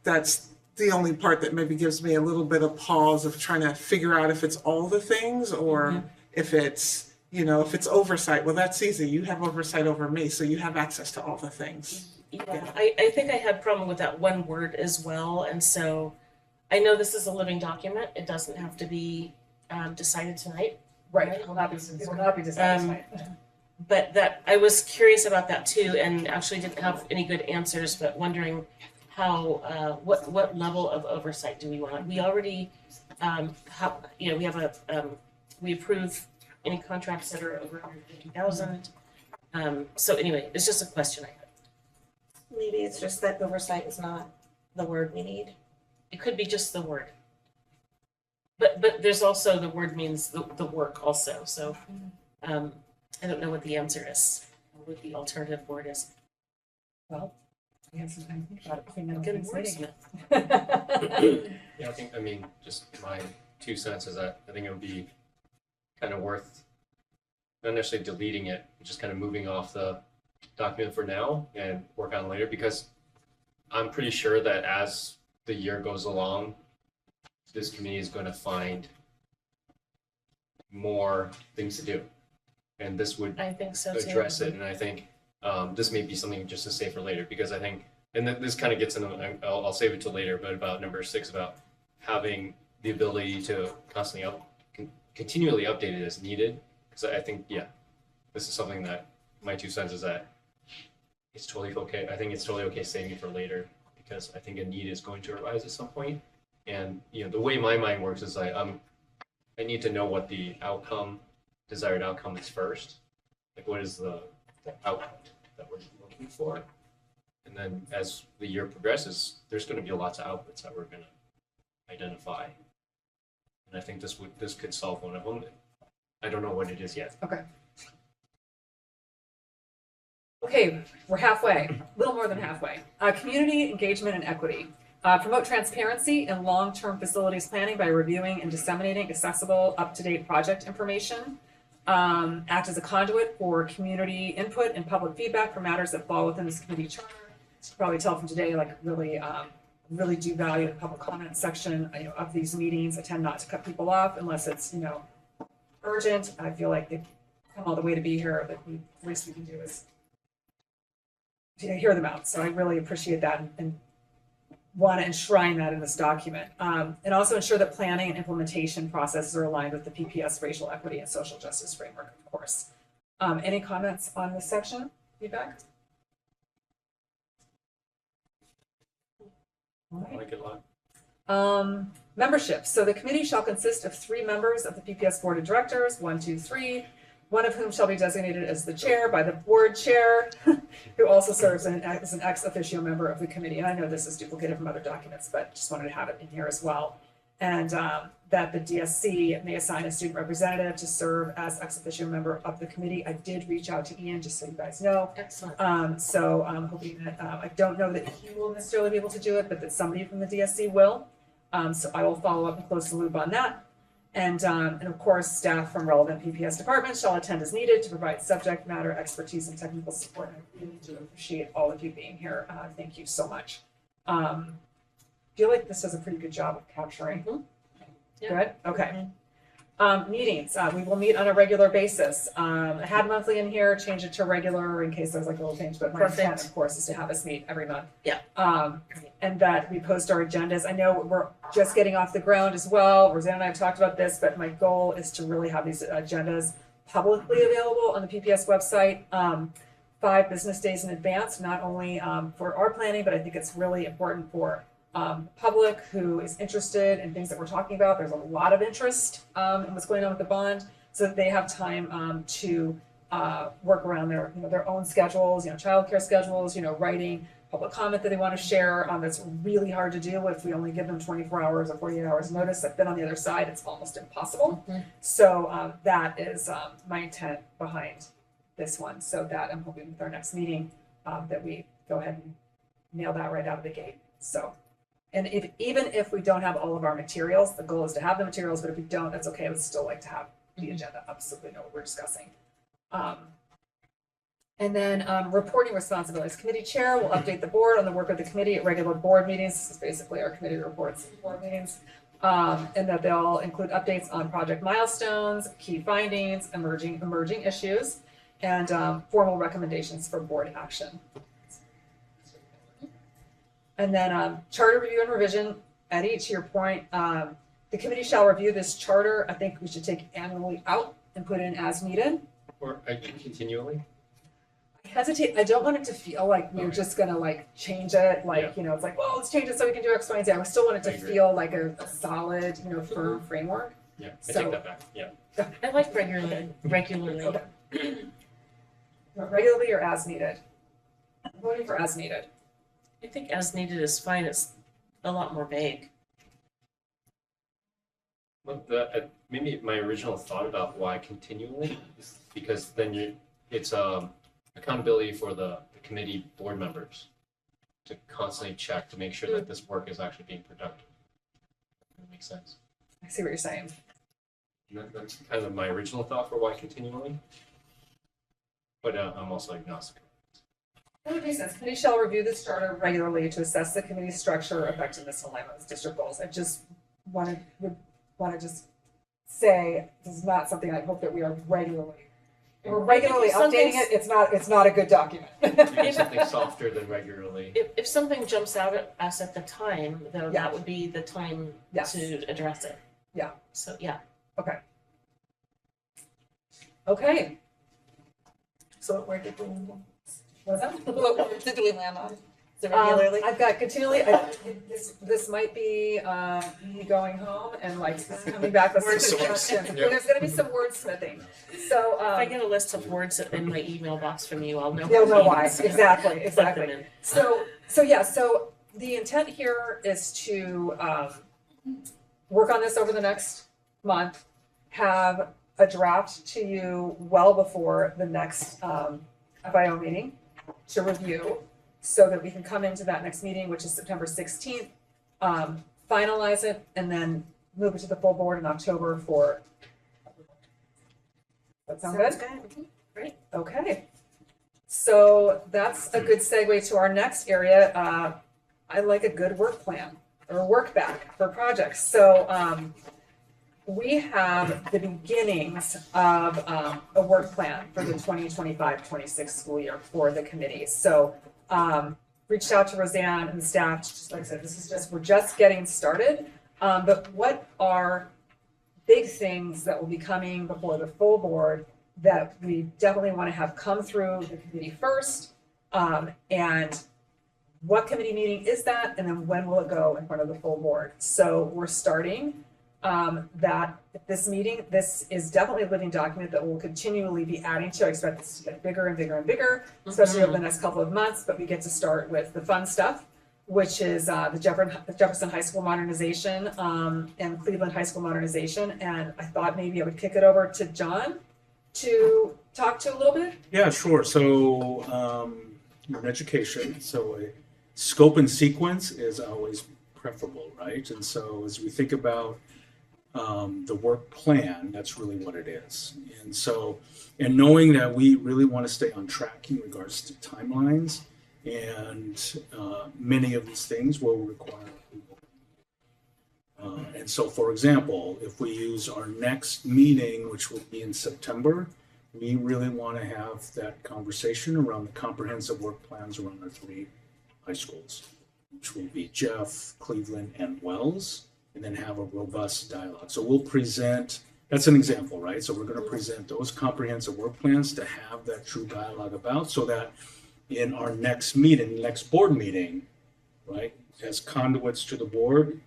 that's the only part that maybe gives me a little bit of pause of trying to figure out if it's all the things or if it's, you know, if it's oversight. Well, that's easy. You have oversight over me, so you have access to all the things. Yeah. I think I had a problem with that one word as well. And so I know this is a living document. It doesn't have to be decided tonight. Right. It will not be decided tonight. But that I was curious about that too, and actually didn't have any good answers, but wondering how what level of oversight do we want? We already we have we approve any contracts that are over 150,000. So anyway, it's just a question I had. Maybe it's just that oversight is not the word we need. It could be just the word. But there's also, the word means the work also, so I don't know what the answer is, or what the alternative word is. Well, we have some time to think about it between now and Good next meeting. wordsmith. Yeah, I mean, just my 2 cents is that I think it would be kind of worth not necessarily deleting it, but just kind of moving off the document for now and work on it later, because I'm pretty sure that as the year goes along, this committee is going to find more things to do. And this would I think so too. address it. And I think this may be something just to say for later, because I think, and this kind of gets into, I'll save it till later, but about number 6, about having the ability to constantly continually update it as needed. Because I think, yeah, this is something that my 2 cents is that it's totally okay. I think it's totally okay saving it for later, because I think a need is going to arise at some point. And the way my mind works is I need to know what the desired outcome is first. Like, what is the output that we're looking for? And then as the year progresses, there's going to be lots of outputs that we're going to identify. And I think this could solve one of them. I don't know what it is yet. Okay. Okay, we're halfway, a little more than halfway. Community engagement and equity. Promote transparency and long-term facilities planning by reviewing and disseminating accessible, up-to-date project information. Act as a conduit for community input and public feedback for matters that fall within this committee charter. You can probably tell from today, like really do value the public comment section of these meetings. I tend not to cut people off unless it's urgent. I feel like they've come all the way to be here. That the least we can do is hear them out. So I really appreciate that and want to enshrine that in this document. And also ensure that planning and implementation processes are aligned with the PPS racial equity and social justice framework, of course. Any comments on this section? Feedback? I like it a lot. Membership. So the committee shall consist of 3 members of the PPS board of directors, 1, 2, 3, one of whom shall be designated as the chair by the board chair, who also serves as an ex officio member of the committee. And I know this is duplicated from other documents, but just wanted to have it in here as well. And that the DSC may assign a student representative to serve as ex officio member of the committee. I did reach out to Ian, just so you guys know. Excellent. So I'm hoping that, I don't know that he will necessarily be able to do it, but that somebody from the DSC will. So I will follow up and close the loop on that. And of course, staff from relevant PPS departments shall attend as needed to provide subject matter expertise and technical support. I really do appreciate all of you being here. Thank you so much. I feel like this does a pretty good job of capturing. Yeah. Good? Okay. Meetings, we will meet on a regular basis. I had monthly in here, change it to regular in case there's like a little change, but my intent, Perfect. of course, is to have us meet every month. Yeah. And that we post our agendas. I know we're just getting off the ground as well. Roseanne and I have talked about this, but my goal is to really have these agendas publicly available on the PPS website 5 business days in advance, not only for our planning, but I think it's really important for public who is interested in things that we're talking about. There's a lot of interest in what's going on with the bond, so that they have time to work around their own schedules, childcare schedules, writing public comment that they want to share. That's really hard to do if we only give them 24 hours or 48 hours notice. I've been on the other side, it's almost impossible. So that is my intent behind this one. So that I'm hoping with our next meeting that we go ahead and nail that right out of the gate. So, and even if we don't have all of our materials, the goal is to have the materials, but if we don't, that's okay. I would still like to have the agenda up so we know what we're discussing. And then reporting responsibilities. Committee chair will update the board on the work of the committee at regular board meetings. This is basically our committee reports at board meetings. And that they'll include updates on project milestones, key findings, emerging issues, and formal recommendations for board action. And then charter review and revision. Eddie, to your point, the committee shall review this charter. I think we should take annually out and put in as needed. Or continually? I hesitate. I don't want it to feel like we're just gonna like change it. Like, it's like, well, let's change it so we can do X, Y, and Z. I still want it to feel like a solid, firm framework. Yeah, I So- take that back. Yeah. I like regularly. Okay. Regularly or as needed? I'm voting for as needed. I think as needed is fine. It's a lot more vague. Well, maybe my original thought about why continually is because then it's accountability for the committee board members to constantly check to make sure that this work is actually being productive. That makes sense. I see what you're saying. That's kind of my original thought for why continually. But I'm also agnostic. That makes sense. Committee shall review this charter regularly to assess the committee's structure, effectiveness, and alignment with district goals. I just would want to just say this is not something I hope that we are regularly. If we're regularly updating it. It's not a good document. Maybe something softer than regularly. If something jumps out at us at the time, though, Yeah. that would be the time to address it. Yeah. So yeah. Okay. Okay. So where did we land on? What's that? What did we land on? Is it regularly? I've got continually. This might be me going home and like coming back with some suggestions. There's going to be some wordsmithing. So If I get a list of words in my email box from you, I'll know. you'll know why. So Exactly. plug them Exactly. in. So the intent here is to work on this over the next month, have a draft to you well before the next FIO meeting to review, so that we can come into that next meeting, which is September 16th, finalize it, and then move it to the full board in October for. That sound good? Great. Okay. So that's a good segue to our next area. I like a good work plan or work back for projects. So we have the beginnings of a work plan for the 2025-26 school year for the committee. So reached out to Roseanne and the staff, just like I said, we're just getting started. But what are big things that will be coming before the full board that we definitely want to have come through the committee first? And what committee meeting is that? And then when will it go in front of the full board? So we're starting that this meeting, this is definitely a living document that we'll continually be adding to. I expect this to get bigger and bigger and bigger, especially over the next couple of months, but we get to start with the fun stuff, which is the Jefferson High School modernization and Cleveland High School modernization. And I thought maybe I would kick it over to John to talk to a little bit. Yeah, sure. So you're in education, so a scope and sequence is always preferable, right? And so as we think about the work plan, that's really what it is. And so, and knowing that we really want to stay on track in regards to timelines, and many of these things will require approval. And so, for example, if we use our next meeting, which will be in September, we really want to have that conversation around the comprehensive work plans around our 3 high schools, which will be Jeff, Cleveland, and Wells, and then have a robust dialogue. So we'll present, that's an example, right? So we're going to present those comprehensive work plans to have that true dialogue about, so that in our next meeting, next board meeting, right, as conduits to the board,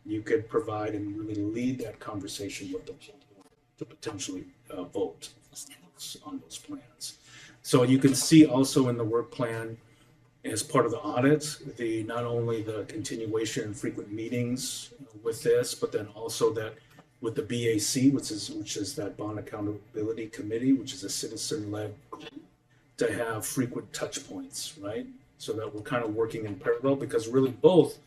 you could provide and really lead that conversation with the board to potentially vote on those plans. So you can see also in the work plan, as part of the audit, not only the continuation and frequent meetings with this, but then also that with the BAC, which is that Bond Accountability Committee, which is a citizen-led group, to have frequent touch points, right? So that we're kind of working in parallel, because really both,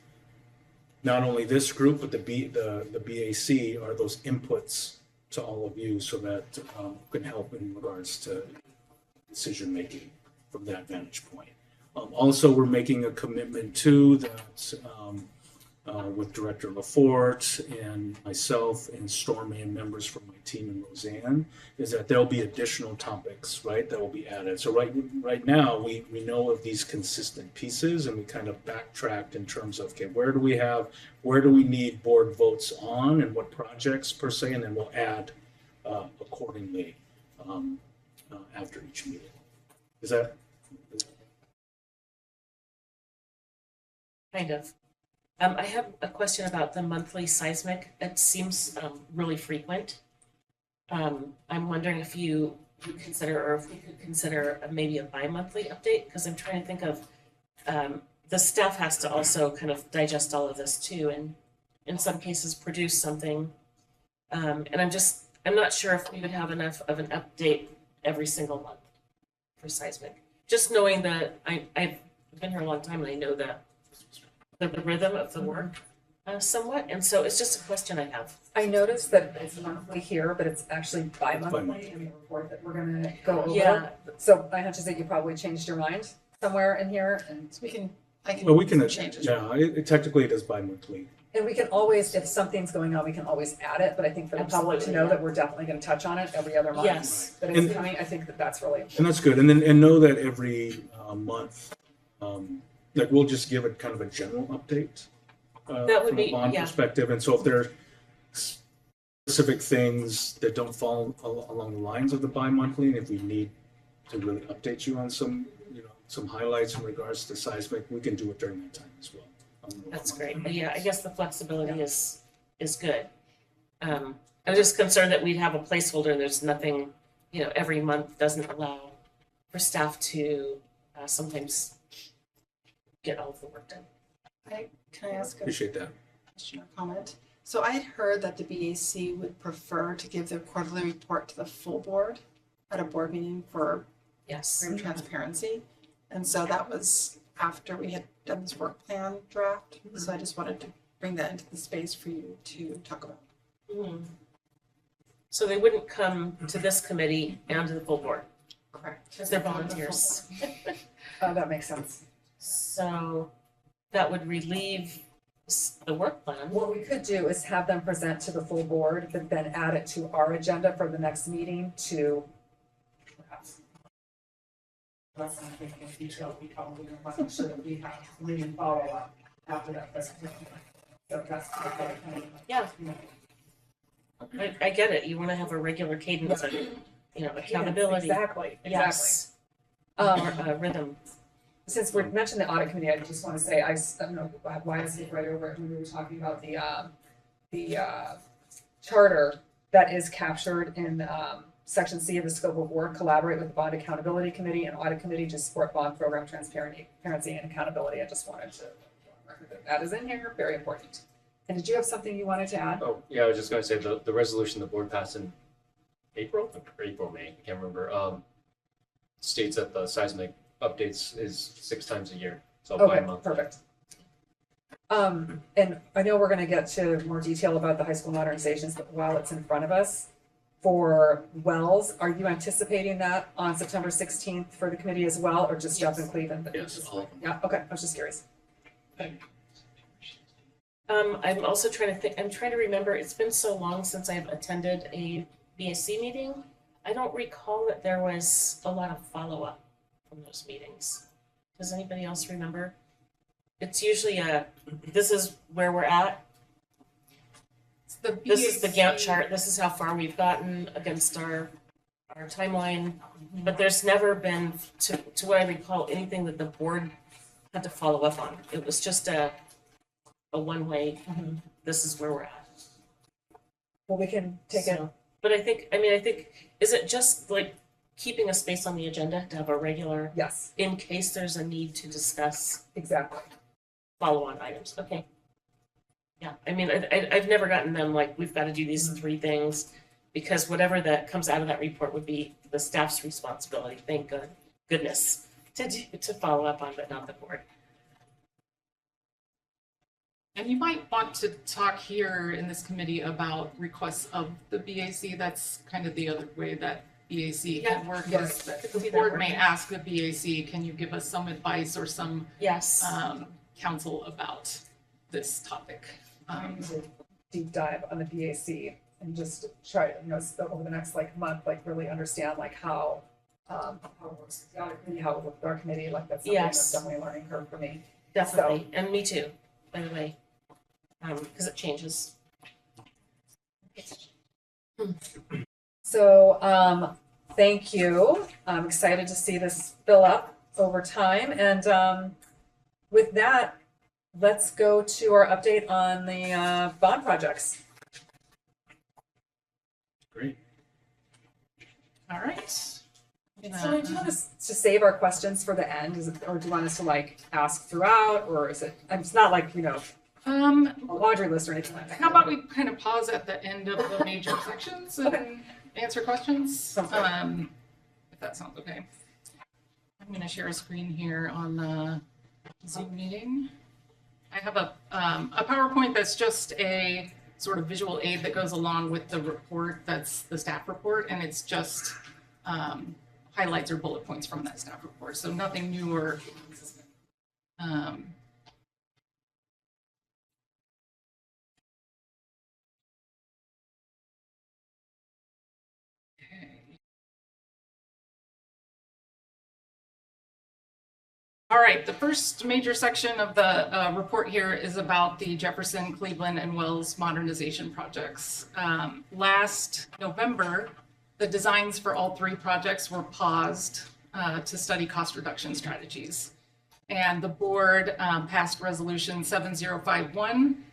not only this group, but the BAC are those inputs to all of you, so that can help in regards to decision making from that vantage point. Also, we're making a commitment too that with Director LaForte and myself and Stormy and members from my team and Roseanne, is that there'll be additional topics, right, that will be added. So right now, we know of these consistent pieces, and we kind of backtracked in terms of, okay, where do we need board votes on, and what projects per se, and then we'll add accordingly after each meeting. Is that? Kind of. I have a question about the monthly seismic. It seems really frequent. I'm wondering if you would consider, or if we could consider maybe a bi-monthly update, because I'm trying to think of, the staff has to also kind of digest all of this too, and in some cases produce something. And I'm not sure if we would have enough of an update every single month for seismic. Just knowing that I've been here a long time and I know that the rhythm of the work somewhat, and so it's just a question I have. I noticed that it's monthly here, but it's actually bi-monthly in the report that we're gonna go over. Yeah. So I have to say you probably changed your mind somewhere in here, and So I can Well, we can, change it. yeah, it technically it is bi-monthly. and we can always, if something's going on, we can always add it, but I think for the public to Absolutely, know yeah. that we're definitely gonna touch on it every other month. Yes. That it's And- coming, I think that that's really And that's good. And then, and know that every month, like we'll just give it kind of a general update. That would from be- a bond yeah. perspective. And so if there are specific things that don't fall along the lines of the bi-monthly, and if we need to really update you on some, some highlights in regards to seismic, we can do it during that time as well. That's great. But yeah, I guess the flexibility is good. I'm just concerned that we'd have a placeholder and there's nothing, every month doesn't allow for staff to sometimes get all of the work done. Can I ask a Appreciate that. question or comment? So I had heard that the BAC would prefer to give their quarterly report to the full board at a board meeting for Yes. greater transparency. And so that was after we had done this work plan draft. So I just wanted to bring that into the space for you to talk about. So they wouldn't come to this committee and to the full board Correct. because they're volunteers. that makes sense. So that would relieve the work plan. What we could do is have them present to the full board, but then add it to our agenda for the next meeting to perhaps. That's not in detail, we probably want to make sure that we have reading follow-up after that presentation. So that's. Yeah. I get it. You want to have a regular cadence of, accountability. Exactly, Yes. exactly. Or rhythm. Since we mentioned the audit committee, I just want to say, I don't know why I skipped right over it when we were talking about the charter that is captured in section C of the scope of work, collaborate with the bond accountability committee and audit committee to support bond program transparency and accountability. I just wanted to that is in here, very important. And did you have something you wanted to add? Oh, yeah, I was just gonna say the resolution the board passed in April, May, I can't remember, states that the seismic updates is 6 times a year, so by Okay, month. perfect. And I know we're gonna get to more detail about the high school modernizations, but while it's in front of us, for Wells, are you anticipating that on September 16th for the committee as well, or just Jeff and Cleveland? Yes, all of them. Yeah, okay, I was just curious. I'm also trying to remember, it's been so long since I've attended a BSC meeting. I don't recall that there was a lot of follow-up from those meetings. Does anybody else remember? It's usually this is where we're at. This is the Gantt chart. This is how far we've gotten against our timeline. But there's never been, to what I recall, anything that the board had to follow up on. It was just a one-way, this is where we're at. Well, we can take it. But I think, is it just like keeping a space on the agenda to have a regular? Yes. In case there's a need to discuss. Exactly. Follow-on items, okay. Yeah, I've never gotten them like, we've got to do these 3 things, because whatever that comes out of that report would be the staff's responsibility, thank goodness, to follow up on, but not the board. And you might want to talk here in this committee about requests of the BAC. That's kind of the other way that BAC can work. Yes. Is that the board may ask the BAC, can you give us some advice or some counsel about this topic? Deep dive on the BAC and just try, over the next month, really understand how it works, how it works with our committee, that's something that's definitely a learning curve for me. Definitely, and me too, by the way, because it changes. So, thank you. I'm excited to see this fill up over time. And with that, let's go to our update on the bond projects. Great. All right. So do you want us to save our questions for the end, or do you want us to like ask throughout, or is it? It's not like a laundry list or anything like that. How about we kind of pause at the end of the major sections and answer questions? If that sounds okay. I'm going to share a screen here on the Zoom meeting. I have a PowerPoint that's just a sort of visual aid that goes along with the report. That's the staff report, and it's just highlights or bullet points from that staff report. So nothing new or consistent. All right, the first major section of the report here is about the Jefferson, Cleveland, and Wells modernization projects. Last November, the designs for all three projects were paused to study cost reduction strategies. And the board passed resolution 7051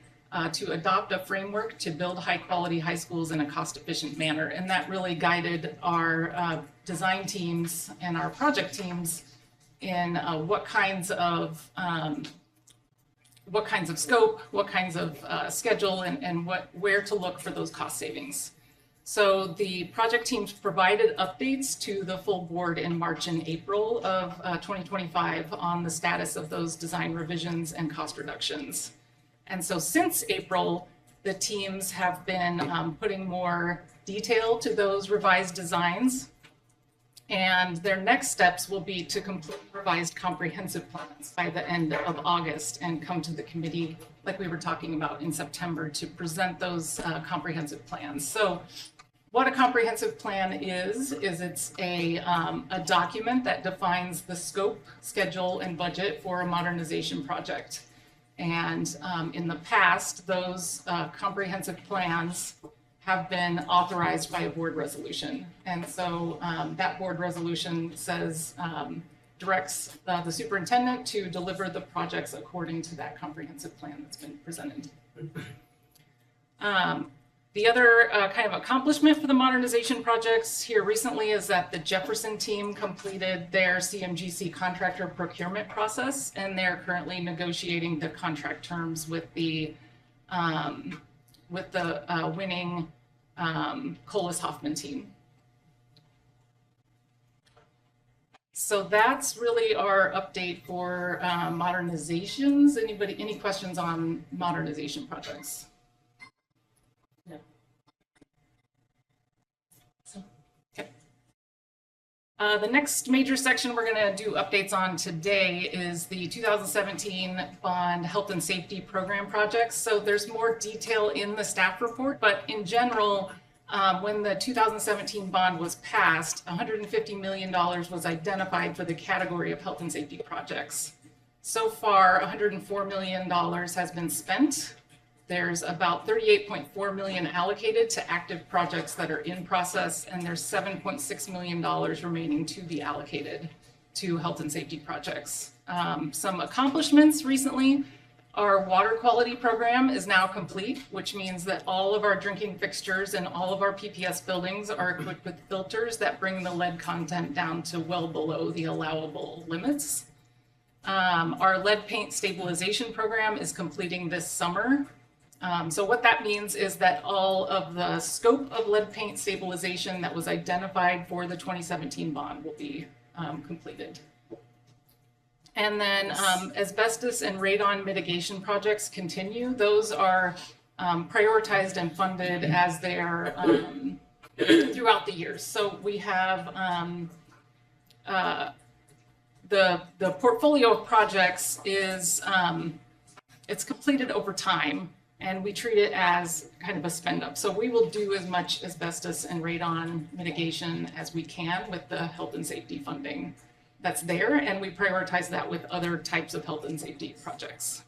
to adopt a framework to build high-quality high schools in a cost-efficient manner. And that really guided our design teams and our project teams in what kinds of scope, what kinds of schedule, and where to look for those cost savings. So the project teams provided updates to the full board in March and April of 2025 on the status of those design revisions and cost reductions. And so since April, the teams have been putting more detail to those revised designs. And their next steps will be to complete revised comprehensive plans by the end of August and come to the committee, like we were talking about in September, to present those comprehensive plans. So what a comprehensive plan is it's a document that defines the scope, schedule, and budget for a modernization project. And in the past, those comprehensive plans have been authorized by a board resolution. And so that board resolution says, directs the superintendent to deliver the projects according to that comprehensive plan that's been presented. The other kind of accomplishment for the modernization projects here recently is that the Jefferson team completed their CMGC contractor procurement process, and they're currently negotiating the contract terms with the winning Colas Hoffman team. So that's really our update for modernizations. Any questions on modernization projects? No. Okay. The next major section we're going to do updates on today is the 2017 Bond Health and Safety Program projects. So there's more detail in the staff report, but in general, when the 2017 bond was passed, $150 million was identified for the category of health and safety projects. So far, $104 million has been spent. There's about $38.4 million allocated to active projects that are in process, and there's $7.6 million remaining to be allocated to health and safety projects. Some accomplishments recently: our water quality program is now complete, which means that all of our drinking fixtures in all of our PPS buildings are equipped with filters that bring the lead content down to well below the allowable limits. Our lead paint stabilization program is completing this summer. So what that means is that all of the scope of lead paint stabilization that was identified for the 2017 bond will be completed. And then asbestos and radon mitigation projects continue. Those are prioritized and funded as they are throughout the years. So we have the portfolio of projects is it's completed over time, and we treat it as kind of a spend up. So we will do as much asbestos and radon mitigation as we can with the health and safety funding that's there, and we prioritize that with other types of health and safety projects.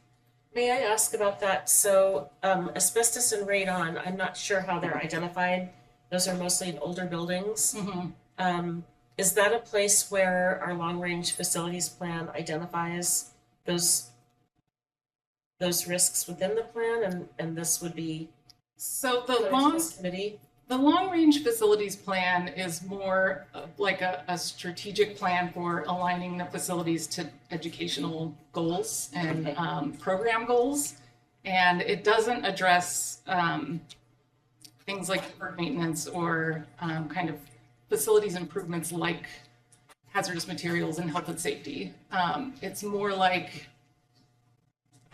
May I ask about that? So asbestos and radon, I'm not sure how they're identified. Those are mostly in older buildings. Mm-hmm. Is that a place where our long-range facilities plan identifies those risks within the plan, and this would be so the long committee? The long-range facilities plan is more like a strategic plan for aligning the facilities to educational goals and program goals. And it doesn't address things like deferred maintenance or kind of facilities improvements like hazardous materials and health and safety. It's more like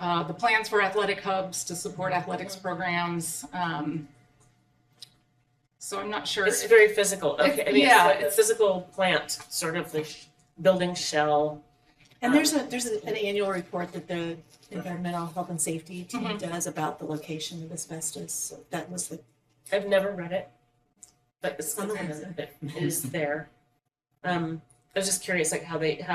the plans for athletic hubs to support athletics programs. So I'm not sure. It's very physical. Okay, I mean, yeah, it's like a physical plant, sort of the building shell. And there's an annual report that the environmental health and safety team does about the location of asbestos. So that was the. I've never read it, but it's on the website. It is there. I was just curious, like how they get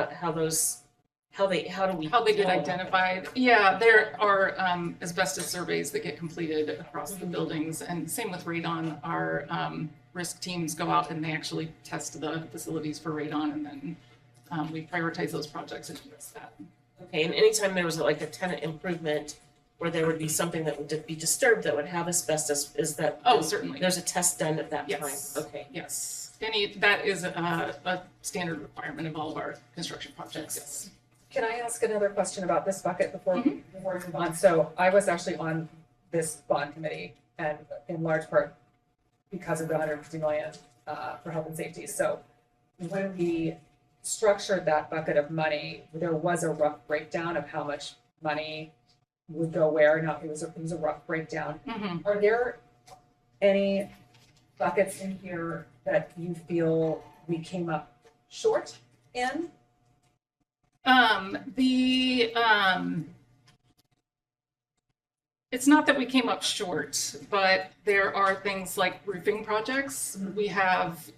identified. Yeah, there are asbestos surveys that get completed across the buildings, and same with radon. Our risk teams go out and they actually test the facilities for radon, and then we prioritize those projects and address that. Okay, and anytime there was like a tenant improvement where there would be something that would be disturbed that would have asbestos, is that? Oh, certainly. There's a test done at that time. Okay. Yes. That is a standard requirement of all of our construction projects. Yes. Can I ask another question about this bucket before we move on? So I was actually on this bond committee, and in large part because of the 150 million for health and safety. So when we structured that bucket of money, there was a rough breakdown of how much money would go where. Now it was a rough breakdown. Are there any buckets in here that you feel we came up short in? It's not that we came up short, but there are things like roofing projects. We have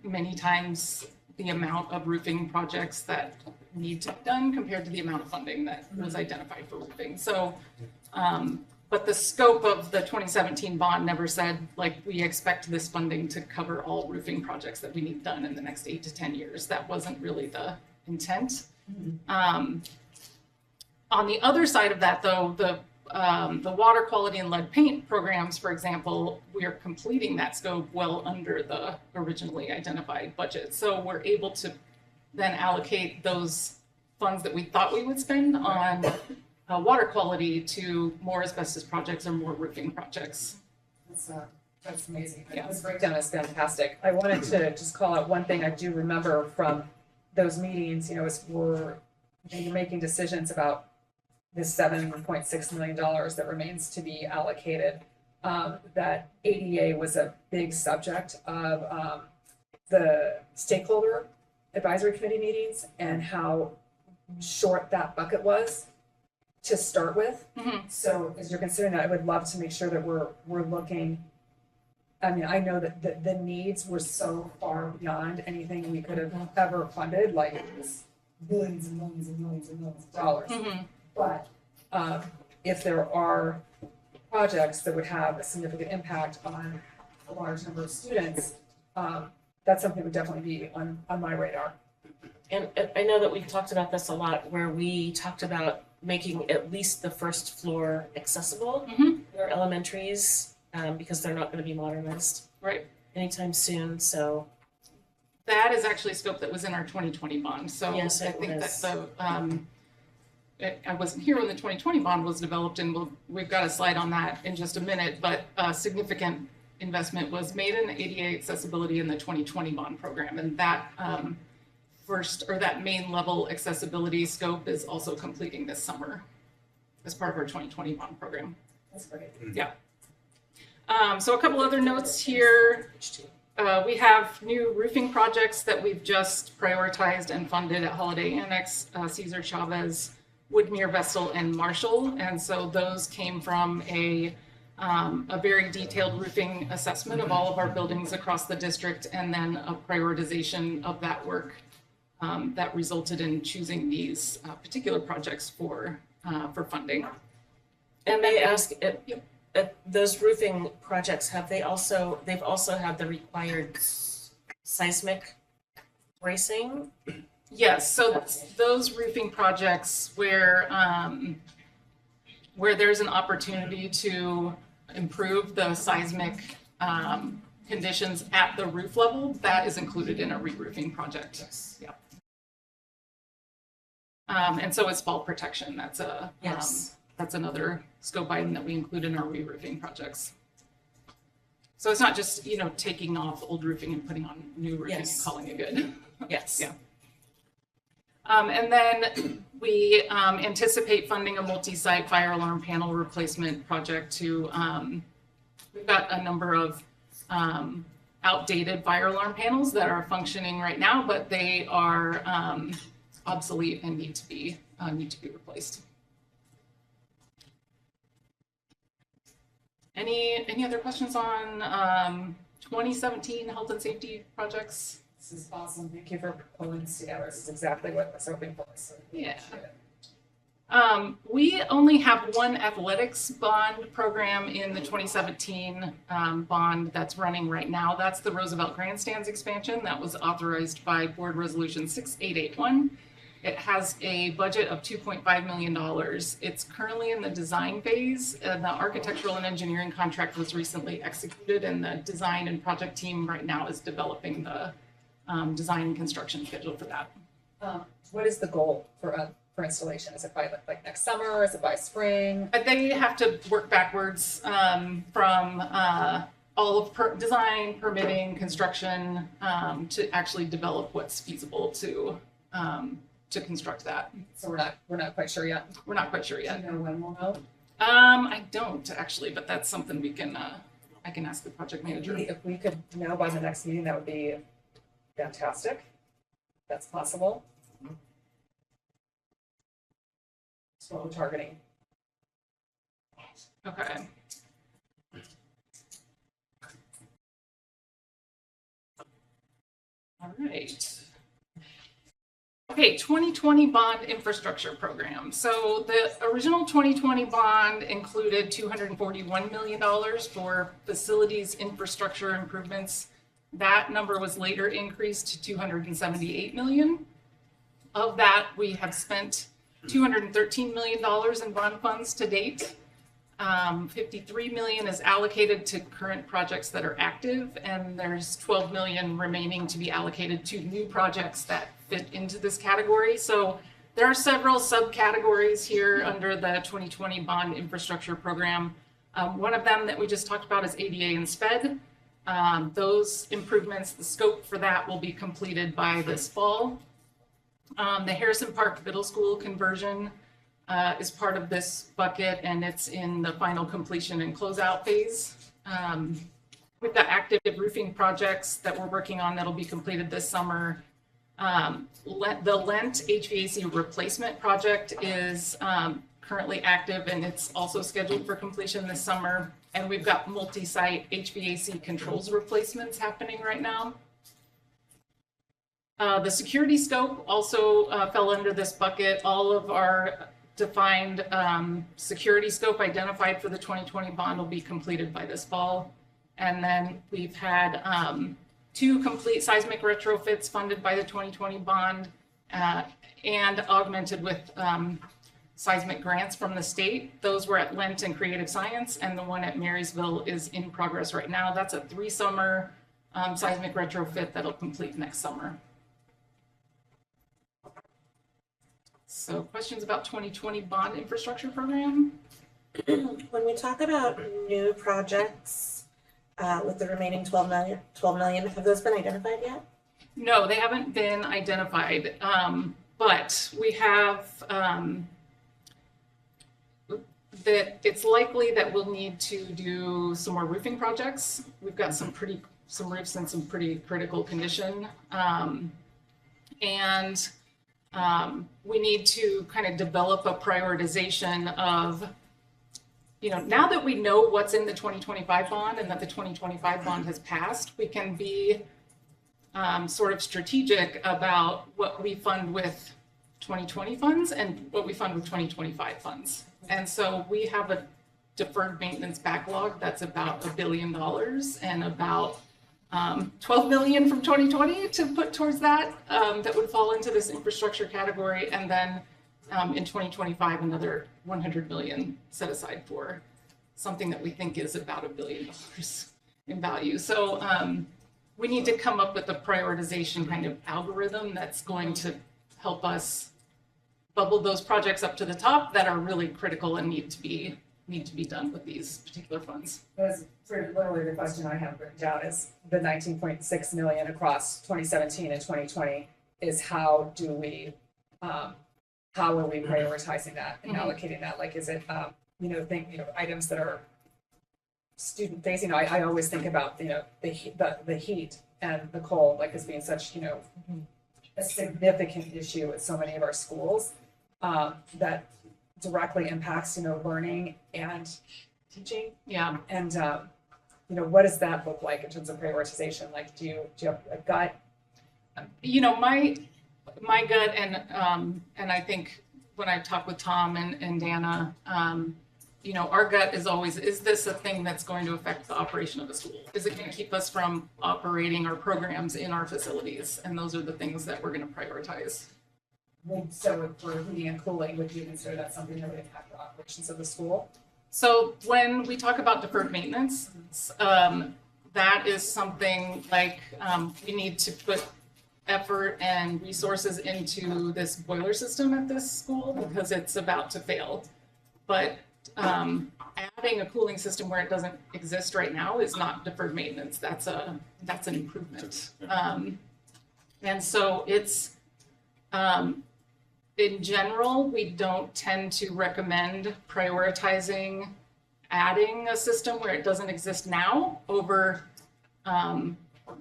many times the amount of roofing projects that need to be done compared to the amount of funding that was identified for roofing. So, but the scope of the 2017 bond never said, like, we expect this funding to cover all roofing projects that we need done in the next 8 to 10 years. That wasn't really the intent. On the other side of that, though, the water quality and lead paint programs, for example, we are completing that scope well under the originally identified budget. So we're able to then allocate those funds that we thought we would spend on water quality to more asbestos projects or more roofing projects. That's amazing. Yeah, this breakdown is fantastic. I wanted to just call out one thing I do remember from those meetings, as you're making decisions about this $7.6 million that remains to be allocated, that ADA was a big subject of the stakeholder advisory committee meetings and how short that bucket was to start with. So as you're considering that, I would love to make sure that we're looking. I mean, I know that the needs were so far beyond anything we could have ever funded, like it was billions and millions and millions and millions of dollars. But if there are projects that would have a significant impact on a large number of students, that's something that would definitely be on my radar. And I know that we've talked about this a lot, where we talked about making at least the first floor accessible in our elementaries, because they're not going to be modernized anytime soon. So that is actually a scope that was in our 2020 bond. So yes, I think that I wasn't here when the 2020 bond was developed, and we've got a slide on that in just a minute, but a significant investment was made in ADA accessibility in the 2020 bond program. And that that main level accessibility scope is also completing this summer as part of our 2020 bond program. That's great. Yeah. So a couple other notes here. We have new roofing projects that we've just prioritized and funded at Holiday Annex, Cesar Chavez, Woodmere, Vestal, and Marshall. And so those came from a very detailed roofing assessment of all of our buildings across the district, and then a prioritization of that work that resulted in choosing these particular projects for funding. And may I ask, those roofing projects, they've also had the required seismic bracing? Yes, so those roofing projects where there's an opportunity to improve the seismic conditions at the roof level, that is included in a re-roofing project. Yes. Yeah. And so is fall protection. That's a that's another scope item that we include in our re-roofing projects. So it's not just, you know, taking off old roofing and putting on new roofing and calling it good. Yes. Yeah. And then we anticipate funding a multi-site fire alarm panel replacement project to, we've got a number of outdated fire alarm panels that are functioning right now, but they are obsolete and need to be replaced. Any other questions on 2017 health and safety projects? This is awesome. Thank you for pulling this together. This is exactly what I was hoping for. So Yeah. We only have one athletics bond program in the 2017 bond that's running right now. That's the Roosevelt Grandstands expansion that was authorized by Board Resolution 6881. It has a budget of $2.5 million. It's currently in the design phase. The architectural and engineering contract was recently executed, and the design and project team right now is developing the design and construction schedule for that. what is the goal for installation? Is it by like next summer? Is it by spring? They have to work backwards from all of design, permitting, construction to actually develop what's feasible to construct that. So we're not quite sure yet. We're not quite sure yet. Do you know when we'll know? I don't actually, but that's something we can I can ask the project manager. If we could know by the next meeting, that would be fantastic. If that's possible. That's what we're targeting. Okay. All right. Okay, 2020 bond infrastructure program. So the original 2020 bond included $241 million for facilities infrastructure improvements. That number was later increased to $278 million. Of that, we have spent $213 million in bond funds to date. $53 million is allocated to current projects that are active, and there's $12 million remaining to be allocated to new projects that fit into this category. So there are several subcategories here under the 2020 bond infrastructure program. One of them that we just talked about is ADA and SPED. Those improvements, the scope for that will be completed by this fall. The Harrison Park Middle School conversion is part of this bucket, and it's in the final completion and closeout phase. We've got active roofing projects that we're working on that'll be completed this summer. The Lent HVAC replacement project is currently active, and it's also scheduled for completion this summer. And we've got multi-site HVAC controls replacements happening right now. The security scope also fell under this bucket. All of our defined security scope identified for the 2020 bond will be completed by this fall. And then we've had 2 complete seismic retrofits funded by the 2020 bond and augmented with seismic grants from the state. Those were at Lent and Creative Science, and the one at Marysville is in progress right now. That's a 3-summer seismic retrofit that'll complete next summer. So questions about 2020 bond infrastructure program? When we talk about new projects with the remaining 12 million, have those been identified yet? No, they haven't been identified, but we have that it's likely that we'll need to do some more roofing projects. We've got some roofs in some pretty critical condition, and we need to kind of develop a prioritization of, you know, now that we know what's in the 2025 bond and that the 2025 bond has passed, we can be sort of strategic about what we fund with 2020 funds and what we fund with 2025 funds. And so we have a deferred maintenance backlog that's about $1 billion and about 12 million from 2020 to put towards that, that would fall into this infrastructure category. And then in 2025, another 100 million set aside for something that we think is about $1 billion. in value. So we need to come up with a prioritization kind of algorithm that's going to help us bubble those projects up to the top that are really critical and need to be done with these particular funds. Because literally the question I have written down is the 19.6 million across 2017 and 2020 is how are we prioritizing that and allocating that? Like, is it, items that are student facing? I always think about, the heat and the cold, like, as being such, a significant issue at so many of our schools, that directly impacts, learning and teaching. Yeah. And, what does that look like in terms of prioritization? Like, do you have a gut? My gut, and I think when I talk with Tom and Dana, our gut is always, is this a thing that's going to affect the operation of the school? Is it going to keep us from operating our programs in our facilities? And those are the things that we're going to prioritize. So for heating and cooling, would you consider that something that would impact the operations of the school? So when we talk about deferred maintenance, that is something like we need to put effort and resources into this boiler system at this school because it's about to fail. But adding a cooling system where it doesn't exist right now is not deferred maintenance. That's an improvement. And so it's in general, we don't tend to recommend prioritizing adding a system where it doesn't exist now over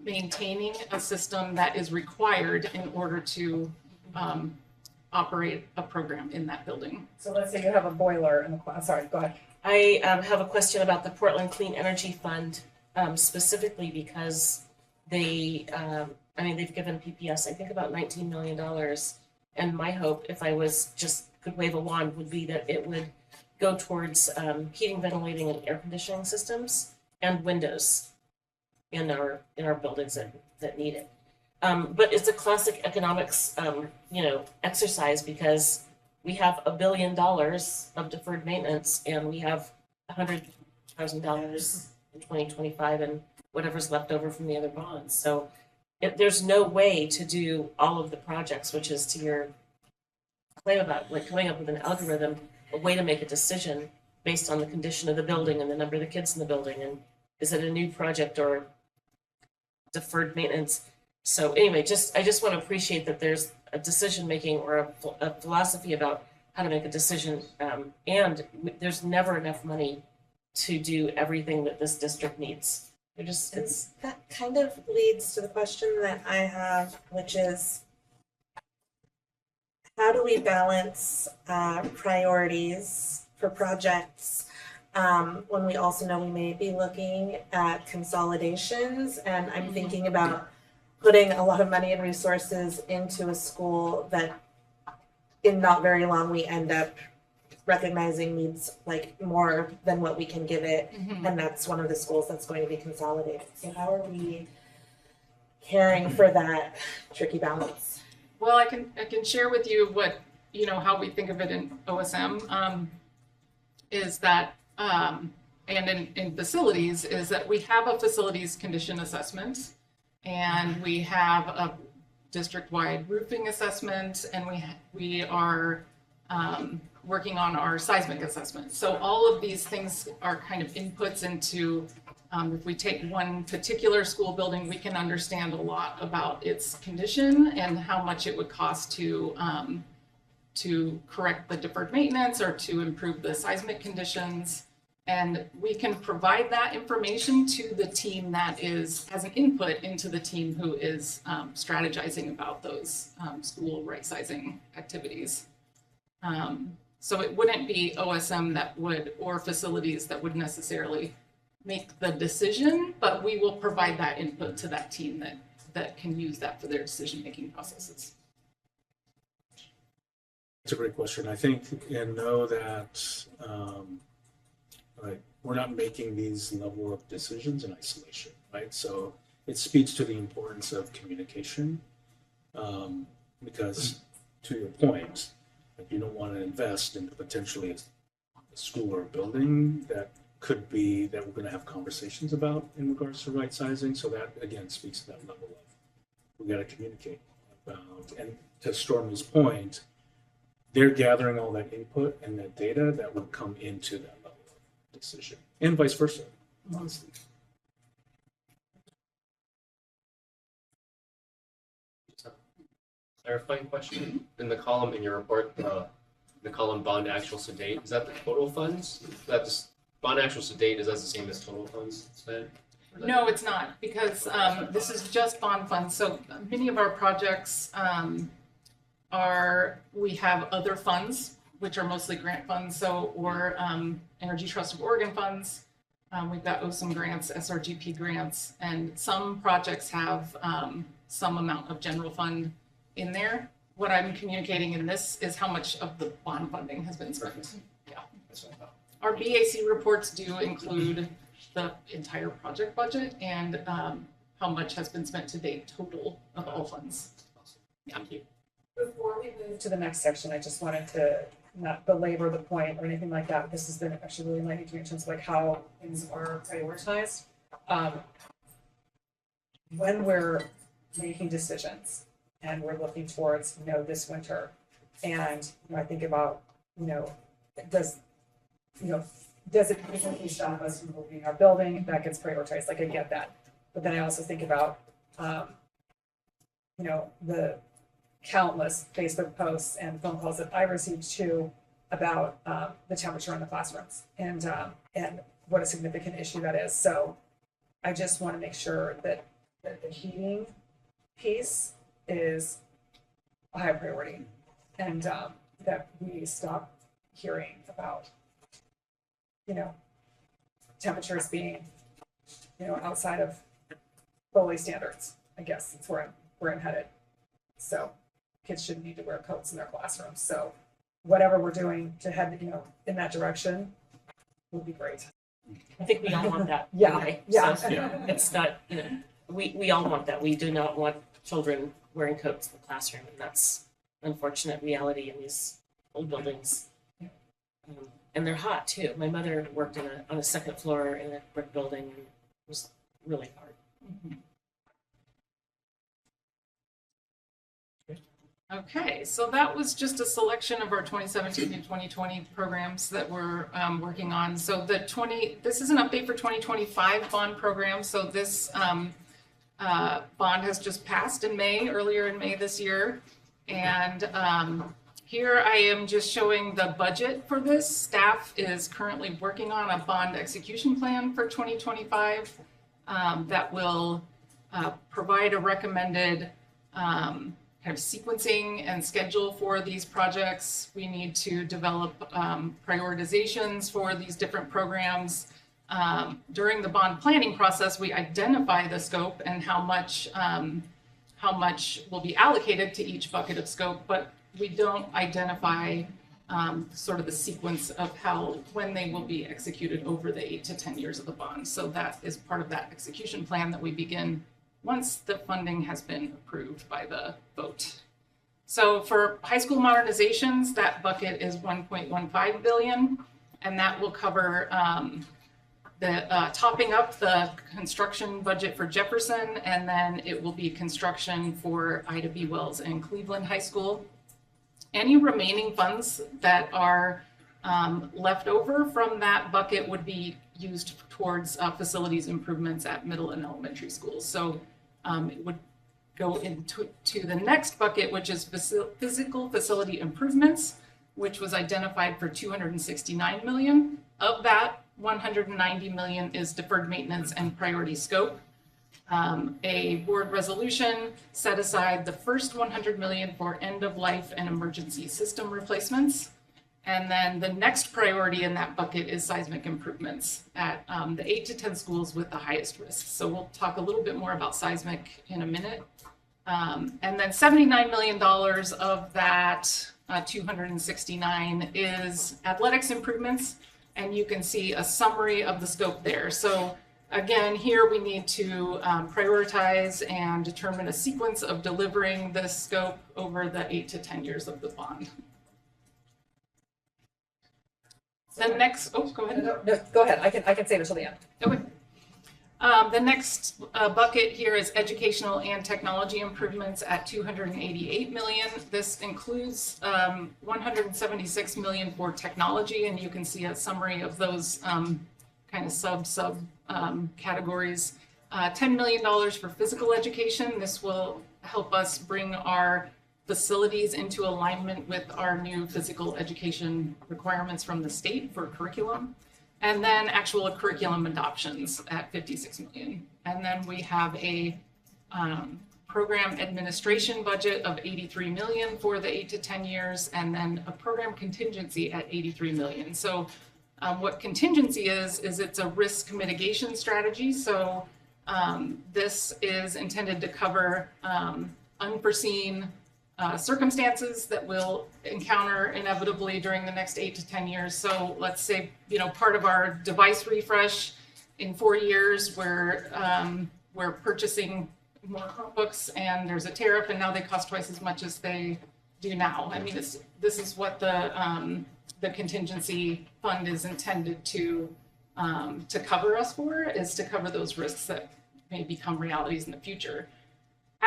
maintaining a system that is required in order to operate a program in that building. So let's say you have a boiler in the, sorry, go ahead. I have a question about the Portland Clean Energy Fund, specifically because they've given PPS, I think, about $19 million. And my hope, if I could wave a wand, would be that it would go towards heating, ventilating, and air conditioning systems and windows in our buildings that need it. But it's a classic economics, exercise because we have $1 billion of deferred maintenance and we have $100,000 in 2025 and whatever's left over from the other bonds. So there's no way to do all of the projects, which is to your claim about like coming up with an algorithm, a way to make a decision based on the condition of the building and the number of the kids in the building and is it a new project or deferred maintenance. So anyway, I just want to appreciate that there's a decision making or a philosophy about how to make a decision, and there's never enough money to do everything that this district needs. That kind of leads to the question that I have, which is how do we balance priorities for projects when we also know we may be looking at consolidations? And I'm thinking about putting a lot of money and resources into a school that in not very long we end up recognizing needs like more than what we can give it, and that's one of the schools that's going to be consolidated. So how are we caring for that tricky balance? Well, I can share with you what how we think of it in OSM is that and in facilities is that we have a facilities condition assessment and we have a district-wide roofing assessment and we are working on our seismic assessment. So all of these things are kind of inputs into, if we take one particular school building, we can understand a lot about its condition and how much it would cost to correct the deferred maintenance or to improve the seismic conditions. And we can provide that information to the team that has an input into the team who is strategizing about those school right-sizing activities. So it wouldn't be OSM or facilities that would necessarily make the decision, but we will provide that input to that team that can use that for their decision-making processes. That's a great question. I think and know that we're not making these level of decisions in isolation, right? So it speaks to the importance of communication because to your point, you don't want to invest in potentially a school or a building that could be that we're going to have conversations about in regards to right sizing. So that again speaks to that level of we got to communicate about. And to Stormy's point, they're gathering all that input and that data that will come into that level of decision, and vice versa, honestly. Clarifying question, in the column in your report, the column bond actual to date, is that the total funds? Is that the bond actual to date, is that the same as total funds spent? No, it's not, because this is just bond funds. So many of our projects we have other funds, which are mostly grant funds, or Energy Trust of Oregon funds. We've got OSUM grants, SRGP grants, and some projects have some amount of general fund in there. What I'm communicating in this is how much of the bond funding has been spent. Yeah. Our BAC reports do include the entire project budget and how much has been spent to date total of all funds. Yeah. Thank you. Before we move to the next section, I just wanted to not belabor the point or anything like that. This has been actually really enlightening to me in terms of like how things are prioritized. When we're making decisions and we're looking towards, this winter, and I think about, does it physically stop us from moving our building? That gets prioritized. Like I get that, but then I also think about, the countless Facebook posts and phone calls that I received too about the temperature in the classrooms and what a significant issue that is. So I just want to make sure that the heating piece is a high priority and that we stop hearing about, temperatures being, outside of Foley standards. I guess that's where I'm headed. So kids shouldn't need to wear coats in their classrooms. So whatever we're doing to head, in that direction would be great. I think we all want that. Yeah, anyway. yeah. So it's not, we all want that. We do not want children wearing coats in the classroom, and that's unfortunate reality in these old buildings. And they're hot too. My mother worked on a second floor in a brick building, and it was really hard. Mm-hmm. Okay, so that was just a selection of our 2017 and 2020 programs that we're working on. So this is an update for 2025 bond program. So this bond has just passed earlier in May this year. And here I am just showing the budget for this. Staff is currently working on a bond execution plan for 2025 that will provide a recommended kind of sequencing and schedule for these projects. We need to develop prioritizations for these different programs. During the bond planning process, we identify the scope and how much will be allocated to each bucket of scope, but we don't identify sort of the sequence of when they will be executed over the 8 to 10 years of the bond. So that is part of that execution plan that we begin once the funding has been approved by the vote. So for high school modernizations, that bucket is 1.15 billion, and that will cover topping up the construction budget for Jefferson, and then it will be construction for Ida B. Wells and Cleveland High School. Any remaining funds that are left over from that bucket would be used towards facilities improvements at middle and elementary schools. So it would go into the next bucket, which is physical facility improvements, which was identified for 269 million. Of that, 190 million is deferred maintenance and priority scope. A board resolution set aside the first 100 million for end of life and emergency system replacements. And then the next priority in that bucket is seismic improvements at the 8 to 10 schools with the highest risk. So we'll talk a little bit more about seismic in a minute. And then $79 million of that 269 is athletics improvements. And you can see a summary of the scope there. So again, here we need to prioritize and determine a sequence of delivering this scope over the 8 to 10 years of the bond. The next, oh, go ahead. No, go ahead. I can save it till the end. Okay. The next bucket here is educational and technology improvements at 288 million. This includes 176 million for technology, and you can see a summary of those kind of sub categories. $10 million for physical education. This will help us bring our facilities into alignment with our new physical education requirements from the state for curriculum. And then actual curriculum adoptions at 56 million. And then we have a program administration budget of 83 million for the 8 to 10 years, and then a program contingency at 83 million. So what contingency is it's a risk mitigation strategy. So this is intended to cover unforeseen circumstances that we'll encounter inevitably during the next 8 to 10 years. So let's say, part of our device refresh in 4 years, we're purchasing more Chromebooks and there's a tariff and now they cost twice as much as they do now. I mean, this is what the contingency fund is intended to cover us for, is to cover those risks that may become realities in the future.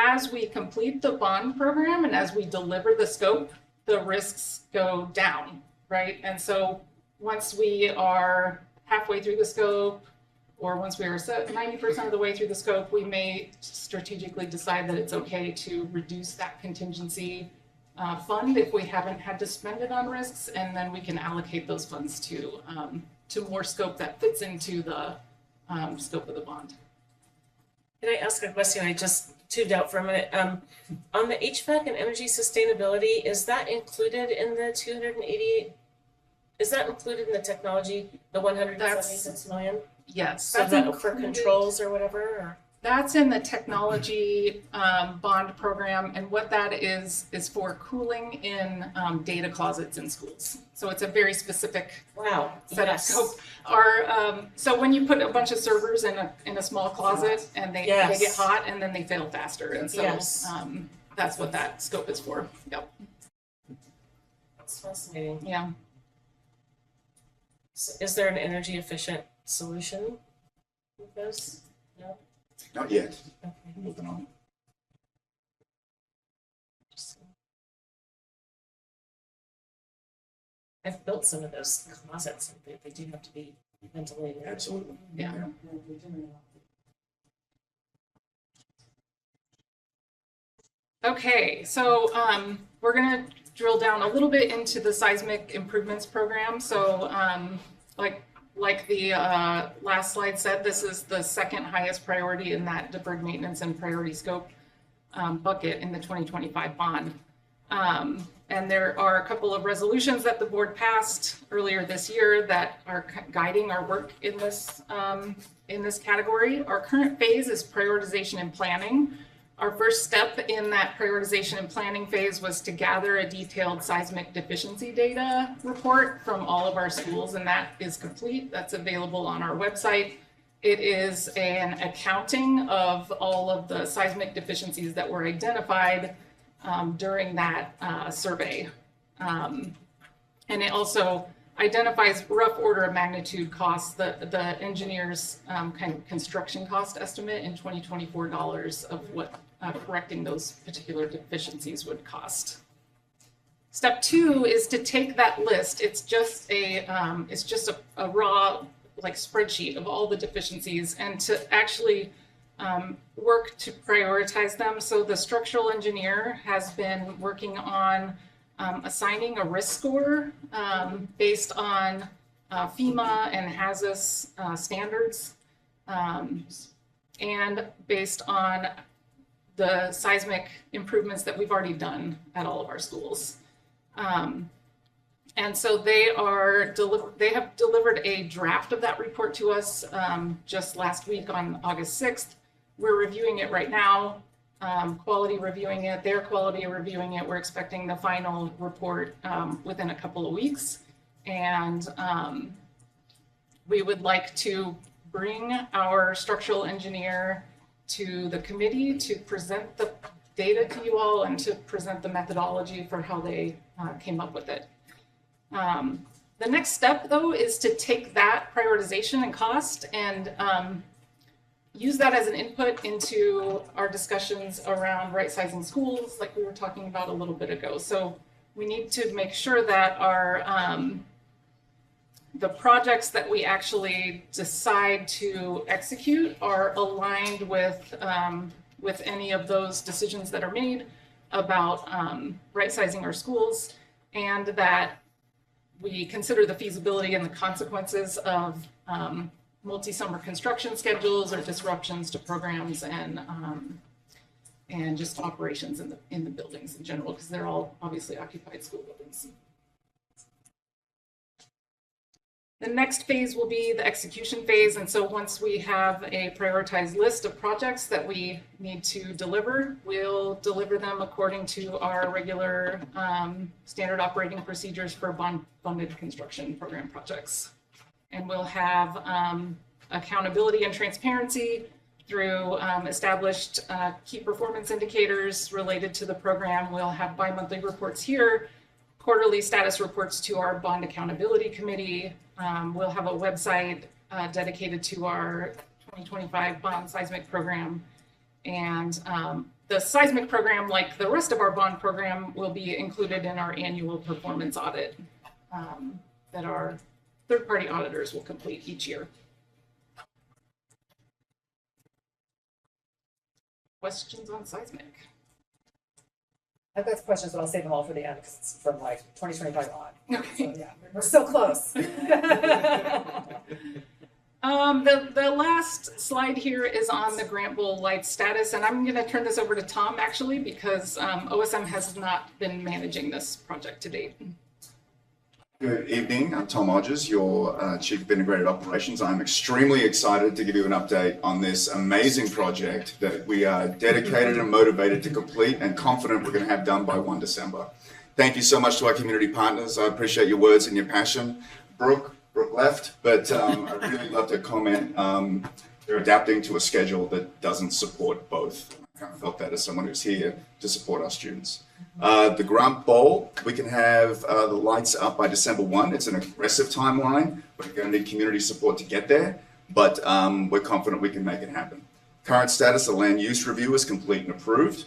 As we complete the bond program and as we deliver the scope, the risks go down, right? And so once we are halfway through the scope, or once we are 90% of the way through the scope, we may strategically decide that it's okay to reduce that contingency fund if we haven't had to spend it on risks, and then we can allocate those funds to more scope that fits into the scope of the bond. Can I ask a question? I just tuned out for a minute. On the HVAC and energy sustainability, is that included in the 288? Is that included in the technology, the 176 million? Yes. So that for controls or whatever? Or? That's in the technology bond program, and what that is for cooling in data closets in schools. So it's a very specific set of scope. So when you put a bunch of servers in a small closet and they get hot and then they fail faster, and so that's what that scope is for. Yep. That's fascinating. Yeah. So is there an energy efficient solution with this? No. Not yet. Okay. Moving on. I've built some of those closets, and they do have to be ventilated. Absolutely. Yeah. Okay, so we're gonna drill down a little bit into the seismic improvements program. So like the last slide said, this is the second highest priority in that deferred maintenance and priority scope bucket in the 2025 bond. And there are a couple of resolutions that the board passed earlier this year that are guiding our work in this category. Our current phase is prioritization and planning. Our first step in that prioritization and planning phase was to gather a detailed seismic deficiency data report from all of our schools, and that is complete. That's available on our website. It is an accounting of all of the seismic deficiencies that were identified during that survey. And it also identifies rough order of magnitude costs, the engineer's kind of construction cost estimate in 2024 dollars of what correcting those particular deficiencies would cost. Step 2 is to take that list. It's just a raw spreadsheet of all the deficiencies, and to actually work to prioritize them. So the structural engineer has been working on assigning a risk score based on FEMA and HAZUS standards, and based on the seismic improvements that we've already done at all of our schools. And so they have delivered a draft of that report to us just last week on August 6th. We're reviewing it right now, quality reviewing it, their quality reviewing it. We're expecting the final report within a couple of weeks. And we would like to bring our structural engineer to the committee to present the data to you all and to present the methodology for how they came up with it. The next step, though, is to take that prioritization and cost and use that as an input into our discussions around right-sizing schools, like we were talking about a little bit ago. So we need to make sure that our the projects that we actually decide to execute are aligned with any of those decisions that are made about right-sizing our schools, and that we consider the feasibility and the consequences of multi-summer construction schedules or disruptions to programs and just operations in the buildings in general, because they're all obviously occupied school buildings. The next phase will be the execution phase. And so once we have a prioritized list of projects that we need to deliver, we'll deliver them according to our regular standard operating procedures for bond-funded construction program projects. And we'll have accountability and transparency through established key performance indicators related to the program. We'll have bi-monthly reports here, quarterly status reports to our bond accountability committee. We'll have a website dedicated to our 2025 bond seismic program. And the seismic program, like the rest of our bond program, will be included in our annual performance audit that our third-party auditors will complete each year. Questions on seismic? I've got questions, but I'll save them all for the end because it's from like 2025 on. Okay. So, yeah, we're so close. The last slide here is on the Grant Bowl Lights status, and I'm going to turn this over to Tom actually, because OSM has not been managing this project to date. Good evening, I'm Tom Hodges, your Chief of Integrated Operations. I'm extremely excited to give you an update on this amazing project that we are dedicated and motivated to complete and confident we're going to have done by 1 December. Thank you so much to our community partners. I appreciate your words and your passion. Brooke left, but I'd really love to comment. They're adapting to a schedule that doesn't support both. I kind of felt that as someone who's here to support our students. The Grant Bowl, we can have the lights up by December 1. It's an aggressive timeline. We're going to need community support to get there, but we're confident we can make it happen. Current status, the land use review is complete and approved.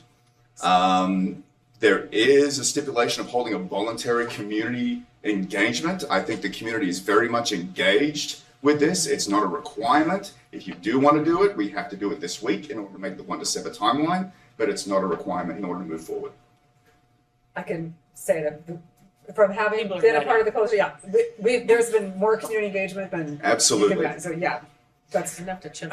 There is a stipulation of holding a voluntary community engagement. I think the community is very much engaged with this. It's not a requirement. If you do want to do it, we have to do it this week in order to make the 1 December timeline, but it's not a requirement in order to move forward. I can say that from having been a part of the culture, yeah, there's been more community engagement than Absolutely. You can imagine. So yeah, that's enough to chip.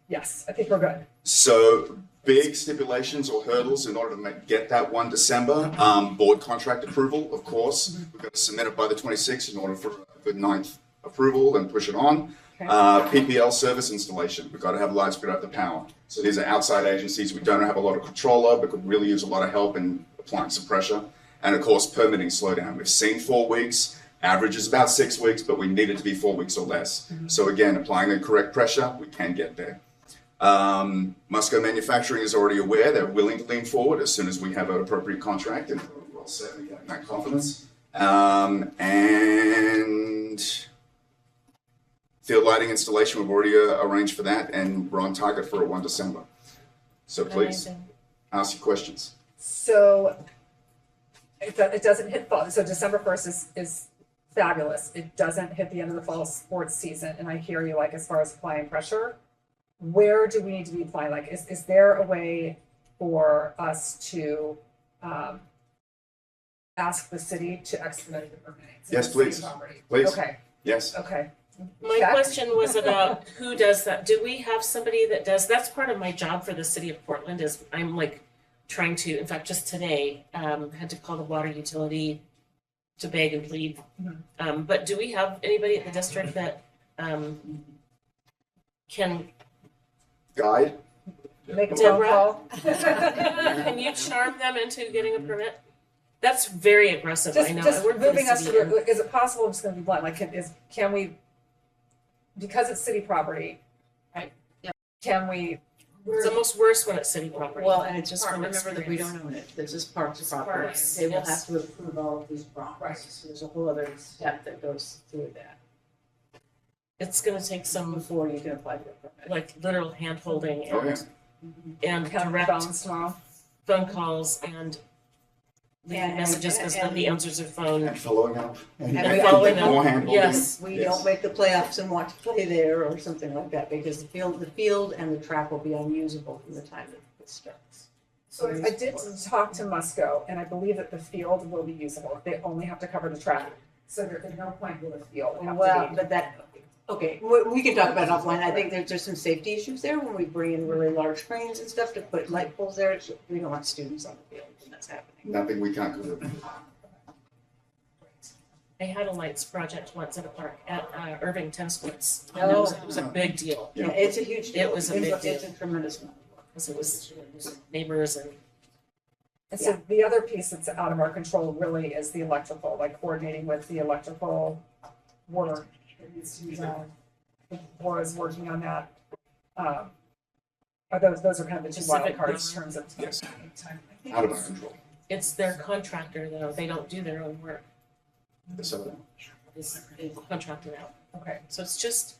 Yes, I think we're good. So big stipulations or hurdles in order to get that 1 December. Board contract approval, of course. We've got to submit it by the 26th in order for a good 9th approval and push it on. PPL service installation. We've got to have lights, we've got to have the power. So these are outside agencies we don't have a lot of control of, but could really use a lot of help in applying some pressure. And of course, permitting slowdown. We've seen 4 weeks, average is about 6 weeks, but we need it to be 4 weeks or less. So again, applying the correct pressure, we can get there. Musco Manufacturing is already aware. They're willing to lean forward as soon as we have an appropriate contract, and we're all set, we have that confidence. And field lighting installation, we've already arranged for that, and we're on target for a 1 December. So please, ask your questions. So it doesn't hit fall. So December 1st is fabulous. It doesn't hit the end of the fall sports season. And I hear you, like, as far as applying pressure, where do we need to be applying? Like, is there a way for us to ask the city to expedite the permitting? Yes, please. Please. Okay. Yes. Okay. My question was about who does that. Do we have somebody that does? That's part of my job for the city of Portland. Is I'm like trying to. In fact, just today, had to call the water utility to beg and plead. But do we have anybody at the district that can guide? Make a phone call. Can you charm them into getting a permit? That's very aggressive. I know. Just I work for moving the us to city. is it possible? I'm just going to be blunt. Like, can we, because it's city property, right? Can we It's almost worse when it's city property. Well, and it's just just, from remember that we experience. don't own it, this is Parks It's property. Parks, They will yes. have to approve all of these drawings. Right. So there's a whole other step that goes through that It's gonna take some, before you can apply for a permit. like, literal hand holding Oh, yeah. and Count direct phones tomorrow. phone calls and leaving And- messages because and- nobody answers their phone. And following up. And following up. More hand holding. Yes. We Yes. don't make the playoffs and want to play there or something like that, because the field and the track will be unusable from the time that it starts. So I did talk to Musco, and I believe that the field will be usable. They only have to cover the track. So there's no point with the field have Well, to be. but that, okay, we can talk about it offline. I think there's some safety issues there when we bring in really large cranes and stuff to put light poles there. We don't want students on the field when that's happening. Nothing we can't cover. I had a lights project once at a park at Irving Tennis Courts. Oh. And it was a big deal. Yeah, it's a huge deal. It was a big deal. It's a tremendous amount. Because it was neighbors and And so the other piece that's out of our control really is the electrical, like coordinating with the electrical work that needs to be done. Laura's working on that. Are those are kind of the two wild Specific cards in number. terms of Yes. time. Out of our control. it's their contractor though. They don't do their own work. So, It's contracted out. Okay. So it's just.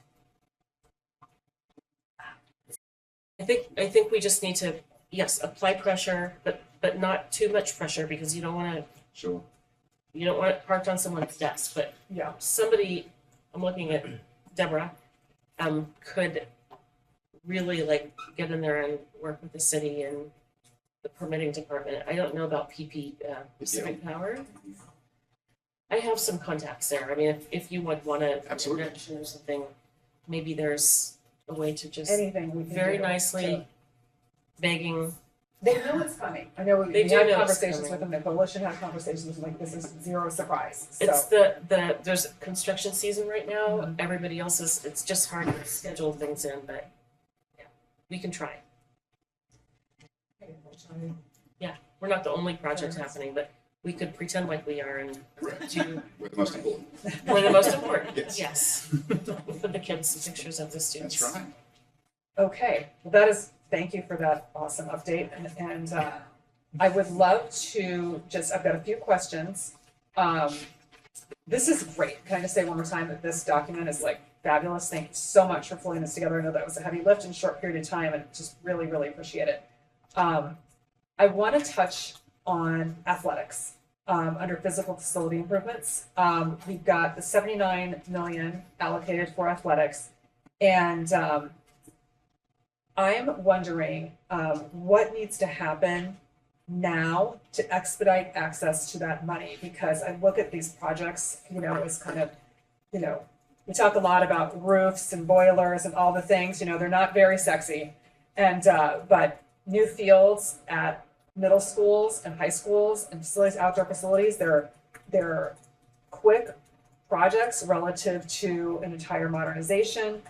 I think we just need to, yes, apply pressure, but not too much pressure because you don't wanna, sure. you don't want it parked on someone's desk, but Yeah. somebody, I'm looking at Deborah, could really like get in there and work with the city and the permitting department. I don't know about Pacific Power. I have some contacts there. I mean, if you would want to Absolutely. mention or something, maybe there's a way to just Anything we can very do nicely to- begging. They know it's coming. I know They we do had know it's conversations coming. with them, the coalition had conversations, with them, like this is zero surprise, so. It's there's construction season right now. Everybody else is, it's just hard to schedule things in, but yeah, we can try. Yeah, we're not the only project happening, but we could pretend like we are and do. We're the most important. We're the most important, Yes. yes. We'll put the kids' pictures of the students. That's right. Okay, well, that is, thank you for that awesome update, and I would love to just, I've got a few questions. This is great, can I just say one more time that this document is like fabulous, thank you so much for pulling this together, I know that was a heavy lift in a short period of time, and just really, really appreciate it. I want to touch on athletics, under physical facility improvements. We've got the 79 million allocated for athletics, and I'm wondering what needs to happen now to expedite access to that money, because I look at these projects, you know, as kind of, you know, we talk a lot about roofs and boilers and all the things, you know, they're not very sexy. And but new fields at middle schools and high schools and facilities, outdoor facilities, they're quick projects relative to an entire modernization.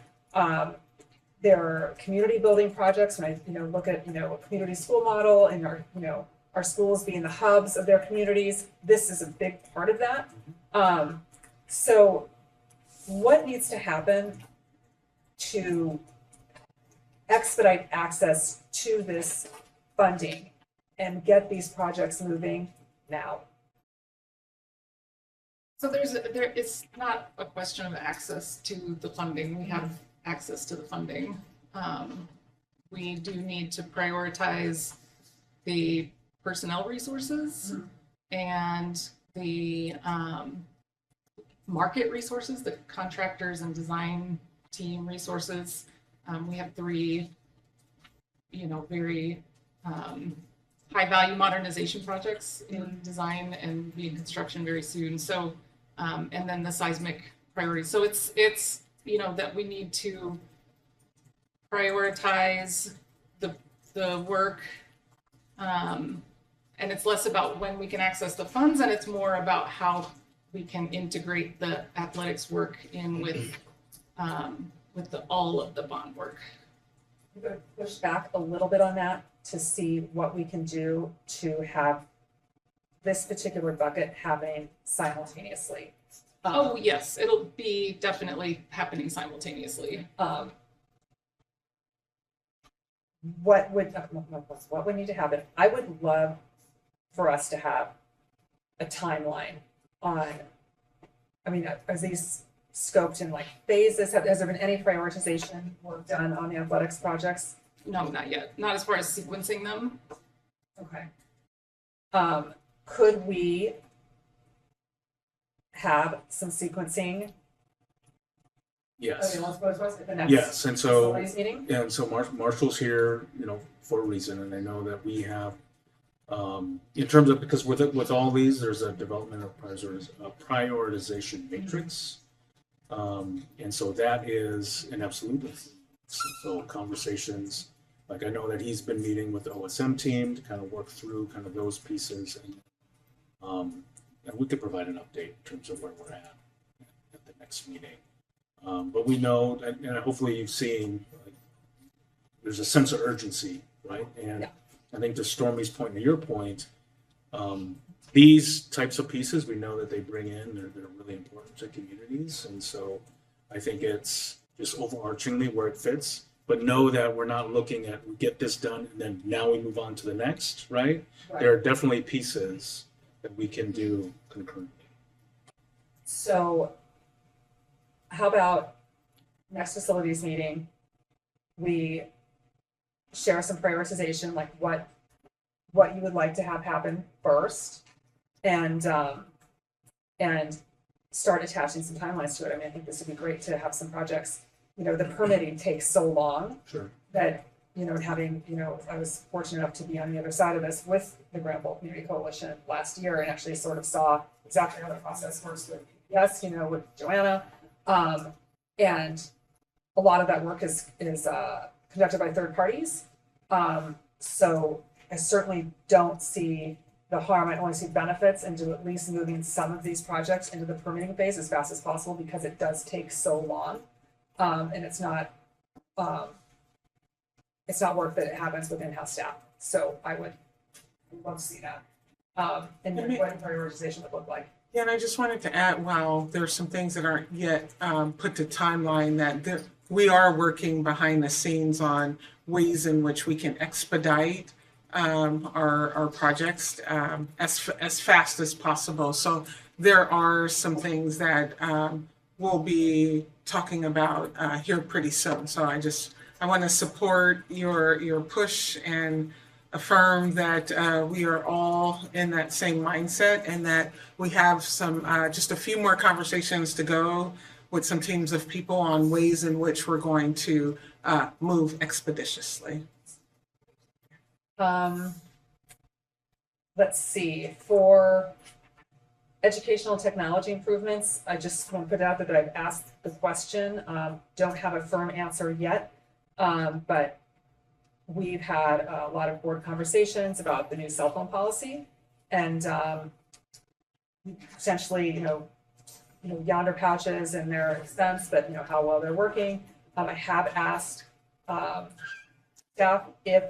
There are community building projects, when I, you know, look at, you know, a community school model and our, you know, our schools being the hubs of their communities, this is a big part of that. So what needs to happen to expedite access to this funding and get these projects moving now? So it's not a question of access to the funding. We have access to the funding. We do need to prioritize the personnel resources and the market resources, the contractors and design team resources. We have 3, you know, very high-value modernization projects in design and be in construction very soon. So, and then the seismic priorities. So it's you know, that we need to prioritize the work, and it's less about when we can access the funds, and it's more about how we can integrate the athletics work in with all of the bond work. I'm going to push back a little bit on that to see what we can do to have this particular bucket happening simultaneously. Oh, yes, it'll be definitely happening simultaneously. what would need to happen? I would love for us to have a timeline on, I mean, are these scoped in like phases? Has there been any prioritization work done on the athletics projects? No, not yet. Not as far as sequencing them. Okay. Could we have some sequencing? Yes. Okay, let's at the next Yes, and so, facilities meeting? Marshall's here, for a reason, and I know that we have, in terms of, because with all these, there's a development of prioritization matrix. And so that is an absolute. So conversations, like I know that he's been meeting with the OSM team to kind of work through kind of those pieces, and we could provide an update in terms of where we're at the next meeting. But we know, and hopefully you've seen, there's a sense of urgency, right? And I think to Stormy's point and your point, these types of pieces, we know that they bring in, they're really important to communities. And so I think it's just overarchingly where it fits, but know that we're not looking at, we get this done and then now we move on to the next, right? There are definitely pieces that we can do concurrently. So how about next facilities meeting, we share some prioritization, like what you would like to have happen first, and start attaching some timelines to it. I mean, I think this would be great to have some projects. The permitting takes so long that, having, I was fortunate enough to be on the other side of this with the Grand Bowl Community Coalition last year and actually sort of saw exactly how the process works with PPS, with Joanna. And a lot of that work is conducted by third parties. So I certainly don't see the harm. I only see benefits into at least moving some of these projects into the permitting phase as fast as possible, because it does take so long. And it's not work that it happens with in-house staff. So I would love to see that. And then what prioritization would look like. Yeah, and I just wanted to add, while there's some things that aren't yet put to timeline, that we are working behind the scenes on ways in which we can expedite our projects as fast as possible. So there are some things that we'll be talking about here pretty soon. So I want to support your push and affirm that we are all in that same mindset, and that we have some just a few more conversations to go with some teams of people on ways in which we're going to move expeditiously. Let's see, for educational technology improvements, I just want to put out that I've asked the question, don't have a firm answer yet, but we've had a lot of board conversations about the new cell phone policy, and potentially, yonder pouches and their expense, but how well they're working. I have asked staff if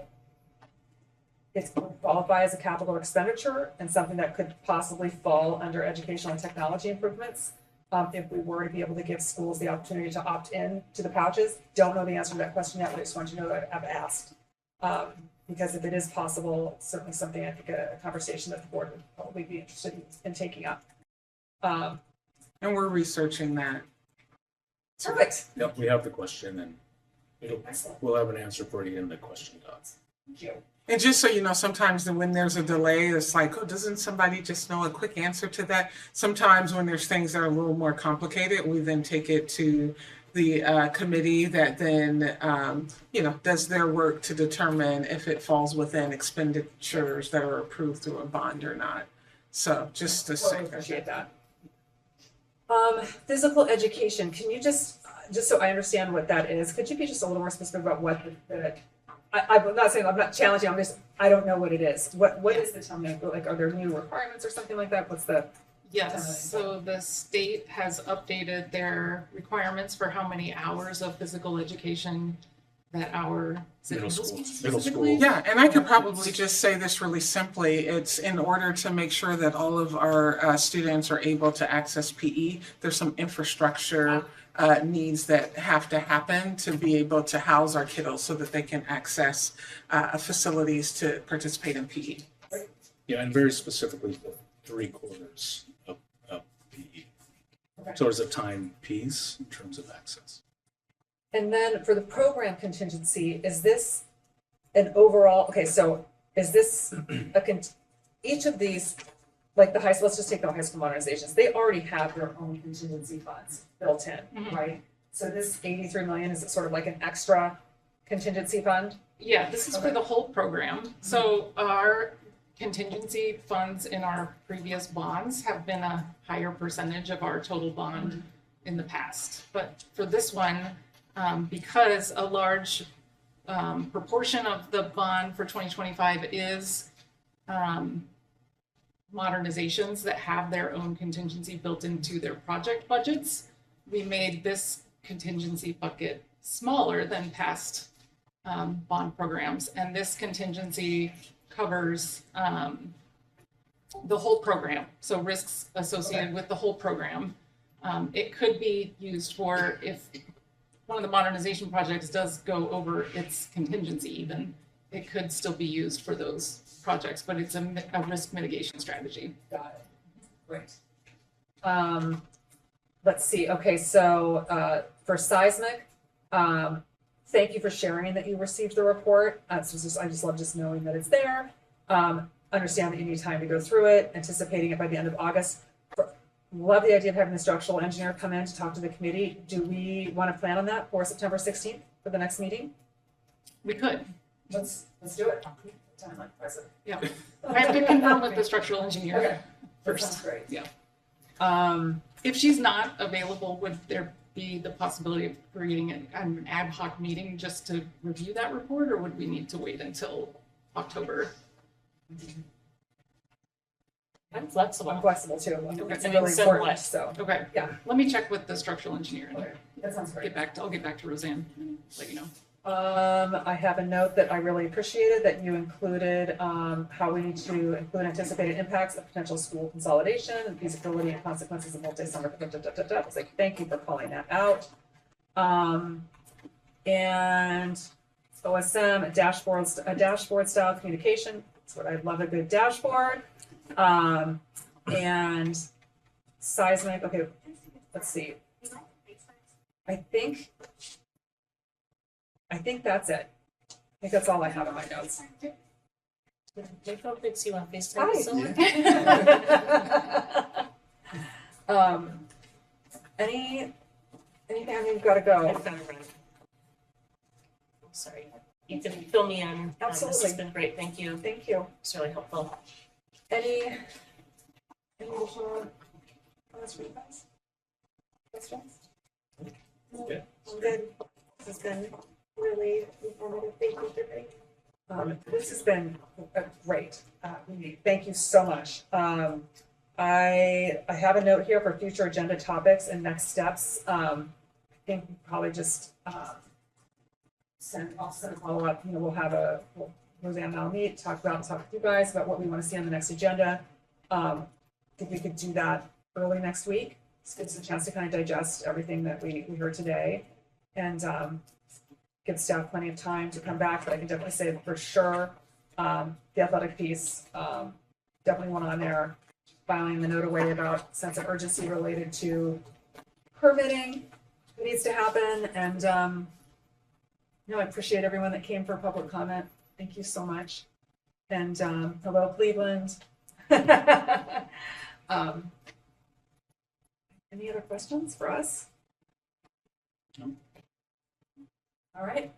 it would qualify as a capital expenditure and something that could possibly fall under educational and technology improvements. If we were to be able to give schools the opportunity to opt in to the pouches. Don't know the answer to that question yet, but I just want you to know that I've asked. Because if it is possible, certainly something I think a conversation that the board would probably be interested in taking up. And we're researching that. Perfect. Yep, we have the question, and we'll have an answer for you in the question docs. Thank you. And just so you know, sometimes when there's a delay, it's like, oh, doesn't somebody just know a quick answer to that? Sometimes when there's things that are a little more complicated, we then take it to the committee that then, does their work to determine if it falls within expenditures that are approved through a bond or not. So just to say. Appreciate that. Physical education, can you just so I understand what that is, could you be just a little more specific about what I'm not saying, I'm not challenging, I don't know what it is. What is the term? Like, are there new requirements or something like that? What's the? Yes, so the state has updated their requirements for how many hours of physical education that our is it Middle school. Middle specifically? school. Yeah, and I could probably just say this really simply. It's in order to make sure that all of our students are able to access PE, there's some infrastructure needs that have to happen to be able to house our kiddos so that they can access facilities to participate in PE. Yeah, and very specifically the 3/4 of PE. So there's a time piece in terms of access. And then for the program contingency, is this an overall, okay, so is this each of these, like the high school, let's just take the high school modernizations, they already have their own contingency funds built in, right? So this 83 million, is it sort of like an extra contingency fund? Yeah, this is for the whole program. So our contingency funds in our previous bonds have been a higher percentage of our total bond in the past. But for this one, because a large proportion of the bond for 2025 is modernizations that have their own contingency built into their project budgets, we made this contingency bucket smaller than past bond programs. And this contingency covers the whole program, so risks associated with the whole program. It could be used for if one of the modernization projects does go over its contingency even, it could still be used for those projects, but it's a risk mitigation strategy. Got it. Great. Let's see, okay, so for seismic, thank you for sharing that you received the report. I just love just knowing that it's there. Understand that you need time to go through it, anticipating it by the end of August. Love the idea of having the structural engineer come in to talk to the committee. Do we want to plan on that for September 16th for the next meeting? We could. Let's do it. Timeline, President. Yeah. I have to confirm with the structural engineer first. Sounds great. Yeah. If she's not available, would there be the possibility of creating an ad hoc meeting just to review that report, or would we need to wait until October? I'm flexible. I'm flexible too. It's I mean, really so important, what? so. Okay. Yeah. Let me check with the structural engineer. Okay. That sounds great. I'll get back to Roseanne, let you know. I have a note that I really appreciated that you included, how we need to include anticipated impacts of potential school consolidation and feasibility and consequences of multi-summer. I was like, thank you for calling that out. And OSM, a dashboard style communication. That's what I love, a good dashboard. And seismic, okay, let's see. I think that's it. I think that's all I have in my notes. Jacob thinks you on FaceTime. Hi. So Anything I mean, gotta go. I've got to run. I'm sorry. You can fill me in. This Absolutely. has been great. Thank you. Thank you. It's really helpful. Any additional comments for you guys? Questions? Good. This has been really informative. Thank you, Tiffany. This has been great. Thank you so much. I have a note here for future agenda topics and next steps. I think we probably just I'll send a follow up. Roseanne and I'll meet, talk with you guys about what we want to see on the next agenda. I think we could do that early next week. This gives us a chance to kind of digest everything that we heard today and give staff plenty of time to come back. But I can definitely say that for sure, the athletic piece, definitely one on there. Filing the note away about sense of urgency related to permitting that needs to happen. And I appreciate everyone that came for public comment. Thank you so much. And hello, Cleveland. Any other questions for us? No. All right.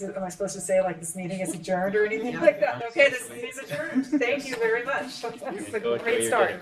Am I supposed to say like this meeting is adjourned or anything like that? Okay, this meeting is adjourned. Thank you very much. That's a great start.